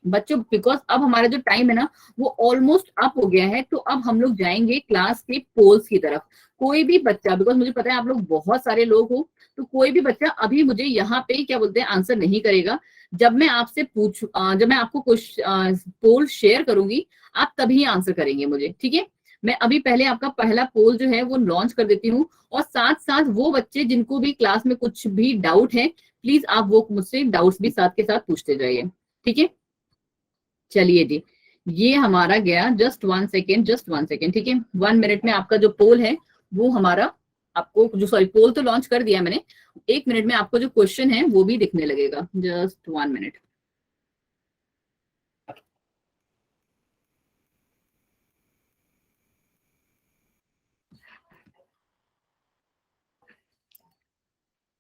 बच्चों। बिकॉज अब हमारा जो टाइम है ना वो ऑलमोस्ट अप हो गया है, तो अब हम लोग जाएंगे क्लास के पोल्स की तरफ। कोई भी बच्चा, बिकॉज मुझे पता है आप लोग बहुत सारे लोग हो, तो कोई भी बच्चा अभी मुझे यहाँ पे क्या बोलते हैं आंसर नहीं करेगा। जब मैं आपसे जब मैं आपको कुछ पोल शेयर करूंगी आप तभी आंसर करेंगे मुझे, ठीक है। मैं अभी पहले आपका पहला पोल जो है वो लॉन्च कर देती हूँ, और साथ साथ वो बच्चे जिनको भी क्लास में कुछ भी डाउट है प्लीज आप वो मुझसे डाउट्स भी साथ के साथ पूछते जाइए, ठीक है। चलिए जी, ये हमारा गया, जस्ट 1 सेकेंड, जस्ट 1 सेकेंड, ठीक है। 1 मिनट में आपका जो पोल है वो हमारा, आपको जो, सॉरी पोल तो लॉन्च कर दिया मैंने, 1 मिनट में आपको जो क्वेश्चन है वो भी दिखने लगेगा, जस्ट 1 मिनट।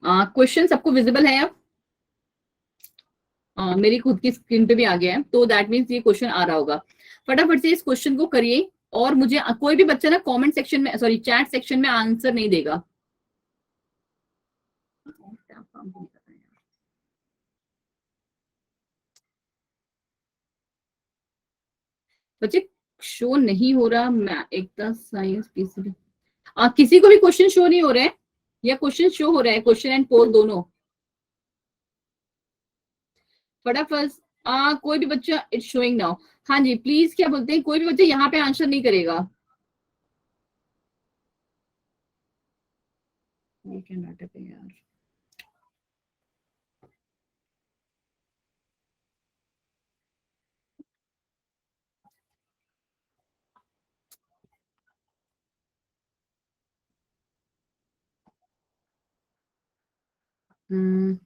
क्वेश्चन सबको विजिबल है अब? मेरी खुद की स्क्रीन पे भी आ गया है, तो दैट मीन्स ये क्वेश्चन आ रहा होगा। फटाफट से इस क्वेश्चन को करिए, और मुझे कोई भी बच्चा ना कमेंट सेक्शन में, सॉरी चैट सेक्शन में आंसर नहीं देगा। बच्चे शो नहीं हो रहा, मैं एकदम साइंस पीसीबी, किसी को भी क्वेश्चन शो नहीं हो रहा है या क्वेश्चन शो हो रहा है, क्वेश्चन एंड पोल दोनों? फटाफट, कोई भी बच्चा, इट्स शोइंग नाउ। हाँ जी, प्लीज, क्या बोलते हैं, कोई भी बच्चा यहाँ पे आंसर नहीं करेगा। ये क्या नाटक है यार। हम्म,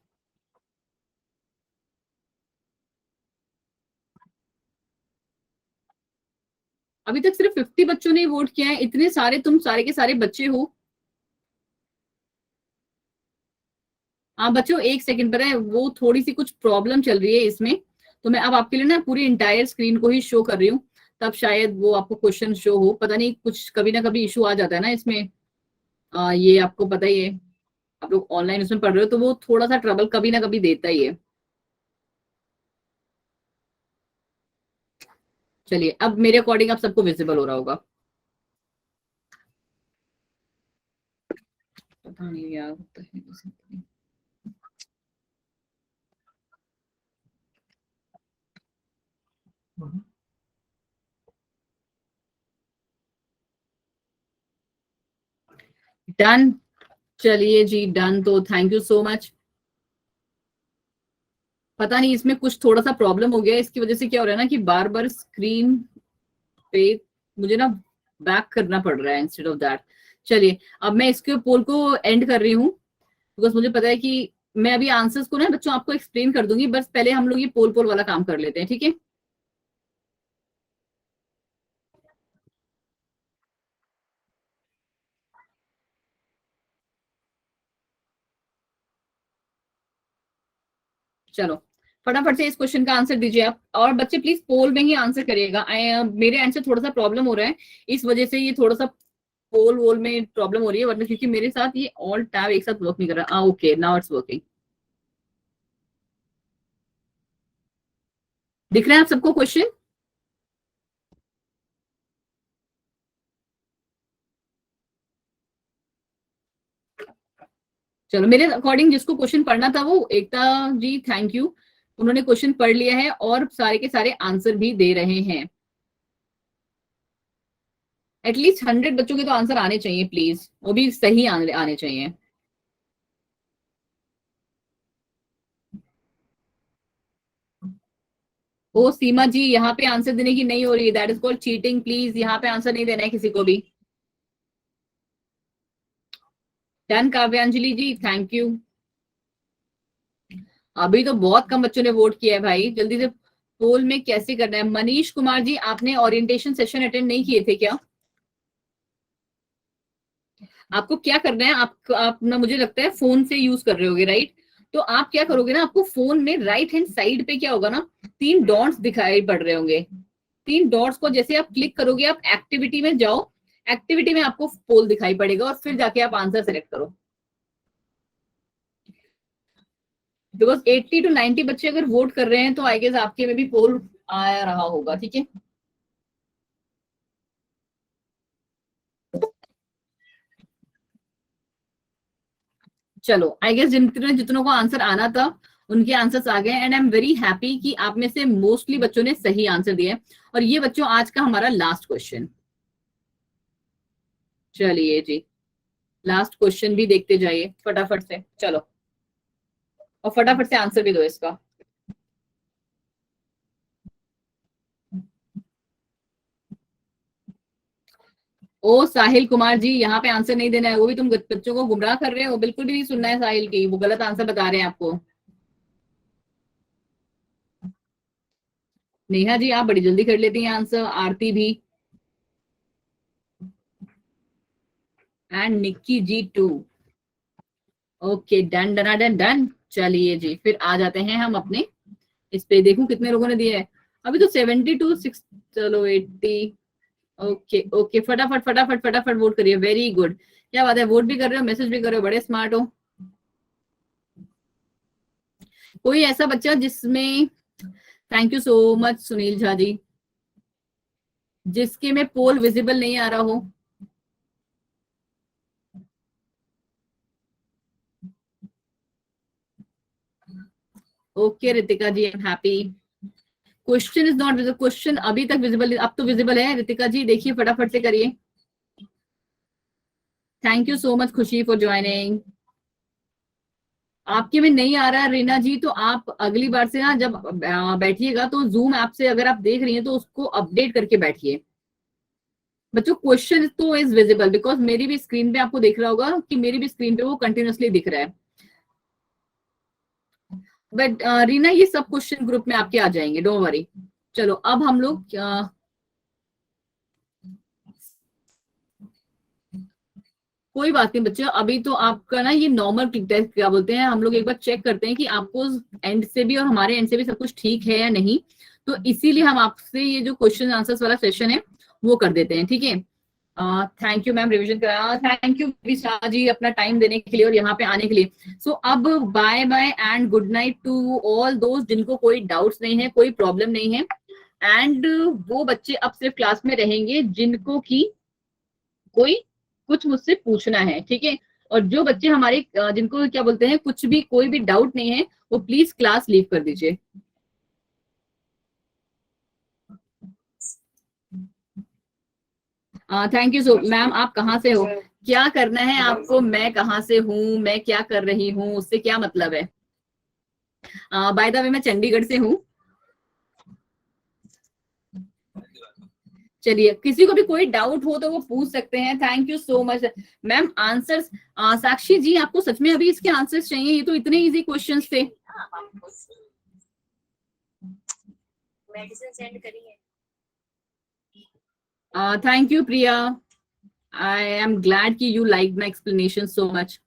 अभी तक सिर्फ 50 बच्चों ने वोट किया है, इतने सारे, तुम सारे के सारे बच्चे हो। हाँ बच्चों, 1 सेकंड पर है, वो थोड़ी सी कुछ प्रॉब्लम चल रही है इसमें, तो मैं अब आपके लिए ना पूरी इंटायर स्क्रीन को ही शो कर रही हूँ, तब शायद वो आपको क्वेश्चन शो हो, पता नहीं कुछ कभी ना कभी इशू आ जाता है ना इसमें। ये आपको पता ही है, आप लोग ऑनलाइन उसमें पढ़ रहे हो तो वो थोड़ा सा ट्रबल कभी ना कभी देता ही है। चलिए, अब मेरे अकॉर्डिंग आप सबको विजिबल हो रहा होगा। पता नहीं क्या होता है। डन, चलिए जी डन। तो थैंक यू सो मच। पता नहीं इसमें कुछ थोड़ा सा प्रॉब्लम हो गया, इसकी वजह से क्या हो रहा है ना कि बार बार स्क्रीन पे मुझे ना बैक करना पड़ रहा है इंस्टेड ऑफ दैट। चलिए अब मैं इसके पोल को एंड कर रही हूँ, बिकॉज मुझे पता है कि मैं अभी आंसर्स को ना बच्चों आपको एक्सप्लेन कर दूंगी, बस पहले हम लोग ये पोल पोल वाला काम कर लेते हैं, ठीक है। चलो फटाफट से इस क्वेश्चन का आंसर दीजिए आप, और बच्चे प्लीज पोल में ही आंसर करिएगा। मेरे एंड से थोड़ा सा प्रॉब्लम हो रहा है, इस वजह से ये थोड़ा सा पोल वोल में प्रॉब्लम हो रही है, वरना क्योंकि मेरे साथ ये ऑल टैब एक साथ वर्क नहीं कर रहा। Okay now it's working. दिख रहा है आप सबको क्वेश्चन? चलो मेरे अकॉर्डिंग जिसको क्वेश्चन पढ़ना था वो एकता जी, थैंक यू, उन्होंने क्वेश्चन पढ़ लिया है और सारे के सारे आंसर भी दे रहे हैं। एटलीस्ट 100 बच्चों के तो आंसर आने चाहिए प्लीज, वो भी सही आने चाहिए। ओ सीमा जी, यहाँ पे आंसर देने की नहीं हो रही है, that is called cheating. Please यहाँ पे आंसर नहीं देना है किसी को भी। डन काव्यांजलि जी, थैंक यू। अभी तो बहुत कम बच्चों ने वोट किया है भाई, जल्दी से पोल में कैसे करना है। मनीष कुमार जी, आपने ओरिएंटेशन सेशन अटेंड नहीं किए थे क्या? आपको क्या करना है, आप ना मुझे लगता है फोन से यूज कर रहे होगे, राइट? तो आप क्या करोगे ना, आपको फोन में राइट हैंड साइड पे क्या होगा ना, 3 डॉट्स दिखाई पड़ रहे होंगे। 3 डॉट्स को जैसे आप क्लिक करोगे, आप एक्टिविटी में जाओ, एक्टिविटी में आपको पोल दिखाई पड़ेगा और फिर जाके आप आंसर सेलेक्ट करो। बिकॉज 80 to 90 बच्चे अगर वोट कर रहे हैं तो आई गेस आपके में भी पोल आ रहा होगा, ठीक है। चलो आई गेस जितनों को आंसर आना था उनके आंसर्स आ गए, and I am very happy कि आप में से मोस्टली बच्चों ने सही आंसर दिए। और ये बच्चों आज का हमारा लास्ट क्वेश्चन। चलिए जी, लास्ट क्वेश्चन भी देखते जाइए फटाफट से, चलो और फटाफट से आंसर भी दो इसका। ओ साहिल कुमार जी, यहाँ पे आंसर नहीं देना है, वो भी तुम बच्चों को गुमराह कर रहे हो, बिल्कुल भी नहीं सुनना है साहिल की, वो गलत आंसर बता रहे हैं आपको। नेहा जी, आप बड़ी जल्दी कर लेती हैं आंसर, आरती भी, and Nikki ji too. Okay done done done done. चलिए जी फिर आ जाते हैं हम अपने इस पे, देखूं कितने लोगों ने दिए है। अभी तो 72 6, चलो 80। ओके ओके, फटाफट फटाफट फटाफट वोट करिए, वेरी गुड। क्या बात है, वोट भी कर रहे हो, मैसेज भी कर रहे हो, बड़े स्मार्ट हो। कोई ऐसा बच्चा जिसमें, thank you so much Sunil Jha ji, जिसके में पोल विजिबल नहीं आ रहा हो। Okay Ritika ji, I am happy. Question is not visible, question अभी तक विजिबल, अब तो विजिबल है रितिका जी, देखिए फटाफट से करिए। थैंक यू सो मच खुशी फॉर ज्वाइनिंग। आपके में नहीं आ रहा है रीना जी, तो आप अगली बार से ना जब बैठिएगा तो जूम ऐप से अगर आप देख रही हैं तो उसको अपडेट करके बैठिए। बच्चों क्वेश्चन तो इज विजिबल, बिकॉज मेरी भी स्क्रीन पे आपको दिख रहा होगा कि मेरी भी स्क्रीन पे वो कंटिन्यूअसली दिख रहा है। बट रीना ये सब क्वेश्चन ग्रुप में आपके आ जाएंगे, डोंट वरी। चलो अब हम लोग कोई बात नहीं बच्चों, अभी तो आपका ना ये नॉर्मल टेस्ट क्या बोलते हैं, हम लोग एक बार चेक करते हैं कि आपको एंड से भी और हमारे एंड से भी सब कुछ ठीक है या नहीं। तो इसीलिए हम आपसे ये जो क्वेश्चन आंसर्स वाला सेशन है वो कर देते हैं, ठीक है। थैंक यू मैम, रिवीजन करा, थैंक यू शाह जी अपना टाइम देने के लिए और यहाँ पे आने के लिए। सो अब bye bye and good night to all दोस्त जिनको कोई डाउट्स नहीं है, कोई प्रॉब्लम नहीं है, एंड वो बच्चे अब सिर्फ क्लास में रहेंगे जिनको की कोई कुछ मुझसे पूछना है, ठीक है। और जो बच्चे हमारे जिनको क्या बोलते हैं कुछ भी कोई भी डाउट नहीं है वो प्लीज क्लास लीव कर दीजिए। Thank you so ma'am. आप कहाँ से हो? क्या करना है आपको? मैं कहाँ से हूँ, मैं क्या कर रही हूँ, उससे क्या मतलब है? बाय द वे मैं चंडीगढ़ से हूँ। चलिए, किसी को भी कोई डाउट हो तो वो पूछ सकते हैं। Thank you so much ma'am. Answers Sakshi ji, आपको सच में अभी इसके आंसर्स चाहिए? ये तो इतने इजी क्वेश्चंस थे। मेडिसिन सेंड करिए। Thank you Priya. I am glad कि you like my explanation so much.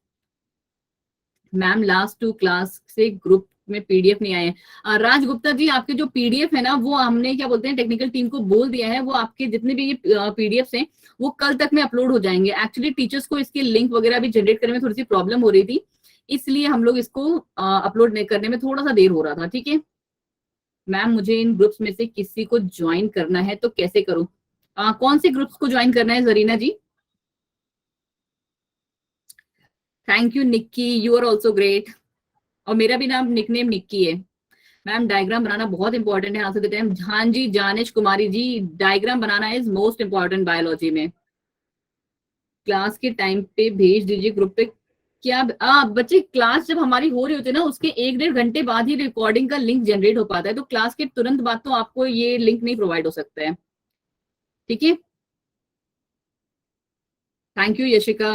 Ma'am last 2 class से ग्रुप में पीडीएफ नहीं आए हैं। राज गुप्ता जी, आपके जो पीडीएफ है ना वो हमने क्या बोलते हैं टेक्निकल टीम को बोल दिया है, वो आपके जितने भी ये पीडीएफ हैं वो कल तक में अपलोड हो जाएंगे। एक्चुअली टीचर्स को इसके लिंक वगैरह भी जनरेट करने में थोड़ी सी प्रॉब्लम हो रही थी, इसलिए हम लोग इसको अपलोड करने में थोड़ा सा देर हो रहा था। ठीक है मैम, मुझे इन ग्रुप्स में से किसी को ज्वाइन करना है तो कैसे करूं? कौन से ग्रुप्स को ज्वाइन करना है Zarina ji? Thank you Nikki, you are also great. और मेरा भी नाम निकनेम निक्की है। मैम डायग्राम बनाना बहुत इंपॉर्टेंट है आज के टाइम। हाँ जी जानिश कुमारी जी, डायग्राम बनाना इज मोस्ट इंपॉर्टेंट बायोलॉजी में। क्लास के टाइम पे भेज दीजिए ग्रुप पे। क्या बच्चे क्लास जब हमारी हो रही होती है ना उसके 1-1.5 घंटे बाद ही रिकॉर्डिंग का लिंक जनरेट हो पाता है, तो क्लास के तुरंत बाद तो आपको ये लिंक नहीं प्रोवाइड हो सकता है। ठीक है, थैंक यू यशिका।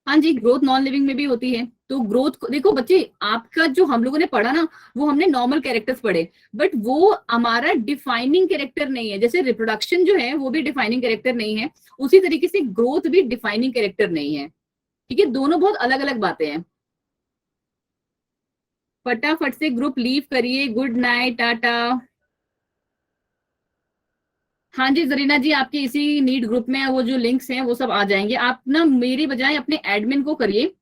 हाँ जी, ग्रोथ नॉन लिविंग में भी होती है। तो ग्रोथ देखो बच्चे, आपका जो हम लोगों ने पढ़ा ना वो हमने नॉर्मल कैरेक्टर्स पढ़े, बट वो हमारा डिफाइनिंग कैरेक्टर नहीं है। जैसे रिप्रोडक्शन जो है वो भी डिफाइनिंग कैरेक्टर नहीं है, उसी तरीके से ग्रोथ भी डिफाइनिंग कैरेक्टर नहीं है। ठीक है, दोनों बहुत अलग अलग बातें हैं। फटाफट से ग्रुप लीव करिए। Good night, Tata. हाँ जी जरीना जी, आपके इसी नीट ग्रुप में वो जो लिंक्स हैं वो सब आ जाएंगे। आप ना मेरी बजाय अपने एडमिन को करिए,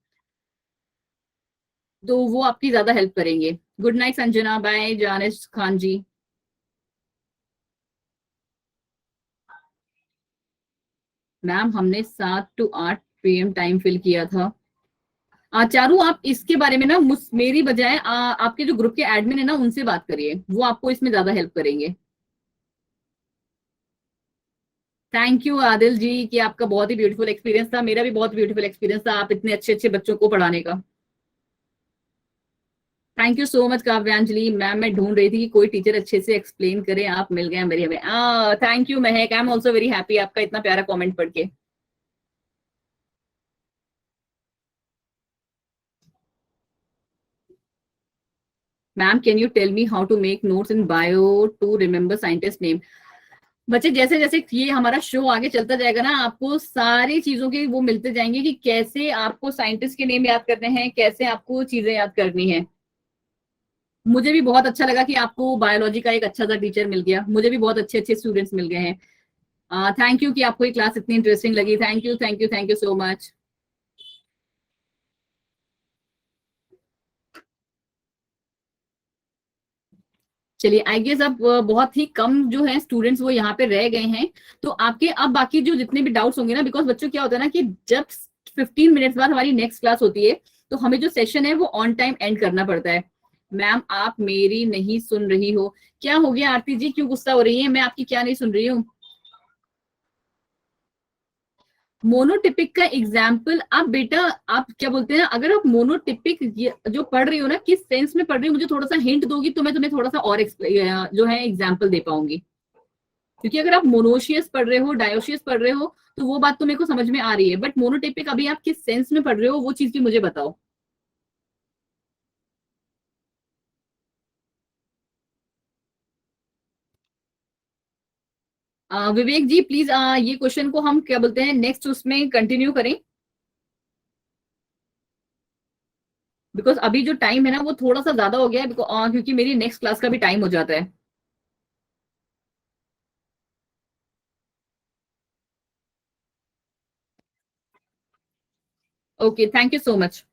तो वो आपकी ज्यादा हेल्प करेंगे। Good night Sanjana, bye Janish Khan ji. Ma'am हमने 7 to 8 PM टाइम फिल किया था। चारू, आप इसके बारे में ना मेरी बजाय आपके जो ग्रुप के एडमिन है ना उनसे बात करिए, वो आपको इसमें ज्यादा हेल्प करेंगे। थैंक यू आदिल जी कि आपका बहुत ही ब्यूटीफुल एक्सपीरियंस था, मेरा भी बहुत ब्यूटीफुल एक्सपीरियंस था आप इतने अच्छे अच्छे बच्चों को पढ़ाने का। थैंक यू सो मच काव्यांजलि मैम। मैं ढूंढ रही थी कि कोई टीचर अच्छे से एक्सप्लेन करे, आप मिल गए मेरी हमें। Thank you Mahak, I am also very happy आपका इतना प्यारा कमेंट पढ़ के। Ma'am can you tell me how to make notes in bio to remember scientist name? बच्चे जैसे जैसे ये हमारा शो आगे चलता जाएगा ना आपको सारी चीजों के वो मिलते जाएंगे कि कैसे आपको साइंटिस्ट के नेम याद करने हैं, कैसे आपको चीजें याद करनी है। मुझे भी बहुत अच्छा लगा कि आपको बायोलॉजी का एक अच्छा सा टीचर मिल गया, मुझे भी बहुत अच्छे अच्छे स्टूडेंट्स मिल गए हैं। थैंक यू कि आपको ये क्लास इतनी इंटरेस्टिंग लगी। Thank you thank you thank you so much. चलिए आई गेस अब बहुत ही कम जो है स्टूडेंट्स वो यहाँ पे रह गए हैं, तो आपके अब बाकी जो जितने भी डाउट्स होंगे ना, बिकॉज बच्चों क्या होता है ना कि जब 15 मिनट्स बाद हमारी नेक्स्ट क्लास होती है तो हमें जो सेशन है वो ऑन टाइम एंड करना पड़ता है। मैम आप मेरी नहीं सुन रही हो? क्या हो गया आरती जी, क्यों गुस्सा हो रही है? मैं आपकी क्या नहीं सुन रही हूँ? मोनोटिपिक का एग्जाम्पल आप बेटा, आप क्या बोलते हैं, अगर आप मोनोटिपिक जो पढ़ रही हो ना किस सेंस में पढ़ रही हो मुझे थोड़ा सा हिंट दोगी तो मैं तुम्हें थोड़ा सा और जो है एग्जाम्पल दे पाऊंगी। क्योंकि अगर आप मोनोशियस पढ़ रहे हो डायोशियस पढ़ रहे हो तो वो बात तो मेरे को समझ में आ रही है, बट मोनोटिपिक अभी आप किस सेंस में पढ़ रहे हो वो चीज भी मुझे बताओ। विवेक जी प्लीज ये क्वेश्चन को हम क्या बोलते हैं नेक्स्ट उसमें कंटिन्यू करें, बिकॉज अभी जो टाइम है ना वो थोड़ा सा ज्यादा हो गया है क्योंकि मेरी नेक्स्ट क्लास का भी टाइम हो जाता है। Okay thank you so much.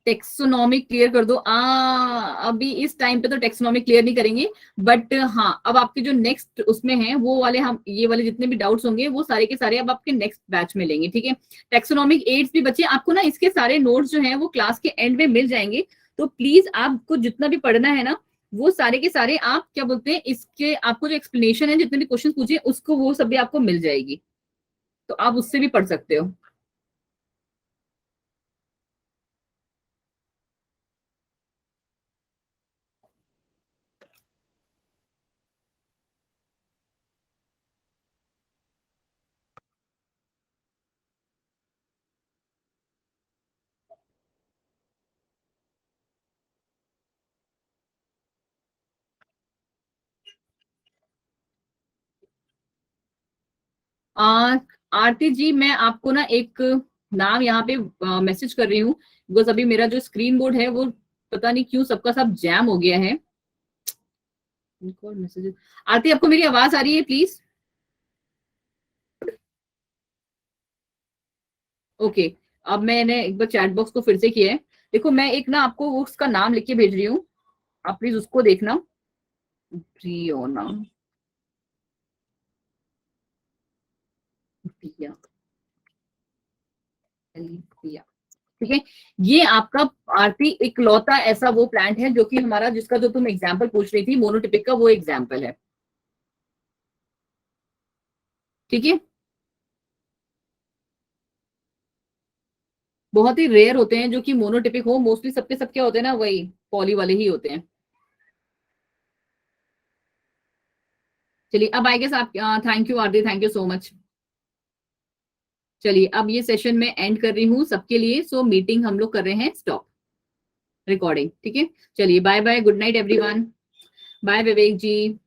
Taxonomy clear कर दो। अभी इस टाइम पे तो टेक्सोनॉमी क्लियर नहीं करेंगे, बट हाँ अब आपके जो नेक्स्ट उसमें हैं वो वाले, हम ये वाले जितने भी डाउट्स होंगे वो सारे के सारे अब आपके नेक्स्ट बैच में लेंगे, ठीक है। टेक्सोनॉमिक एड्स भी बच्चे आपको ना इसके सारे नोट्स जो हैं वो क्लास के एंड में मिल जाएंगे। तो प्लीज आपको जितना भी पढ़ना है ना वो सारे के सारे आप क्या बोलते हैं, इसके आपको जो एक्सप्लेनेशन है जितने भी क्वेश्चन पूछे उसको वो सब भी आपको मिल जाएगी, तो आप उससे भी पढ़ सकते हो। आ, आरती जी मैं आपको ना एक नाम यहाँ पे मैसेज कर रही हूँ, बिकॉज अभी मेरा जो स्क्रीन बोर्ड है वो पता नहीं क्यों सबका सब जैम हो गया है। मैसेज, आरती आपको मेरी आवाज आ रही है प्लीज? ओके, अब मैंने एक बार चैट बॉक्स को फिर से किया है। देखो मैं एक ना आपको उसका नाम लिख के भेज रही हूँ, आप प्लीज उसको देखना। प्रियोना, प्रिया, प्रिया, ठीक है। ये आपका आरती इकलौता ऐसा वो प्लांट है जो कि हमारा, जिसका जो तुम एग्जाम्पल पूछ रही थी मोनोटिपिक का, वो एग्जाम्पल है, ठीक है। बहुत ही रेयर होते हैं जो कि मोनोटिपिक हो, मोस्टली सबके सबके होते हैं ना वही पॉली वाले ही होते हैं। चलिए अब आई गेस आप, thank you Aarti, thank you so much. चलिए अब ये सेशन मैं एंड कर रही हूँ सबके लिए, सो मीटिंग हम लोग कर रहे हैं स्टॉप, रिकॉर्डिंग, ठीक है। चलिए bye bye, good night everyone. Bye Vivek जी।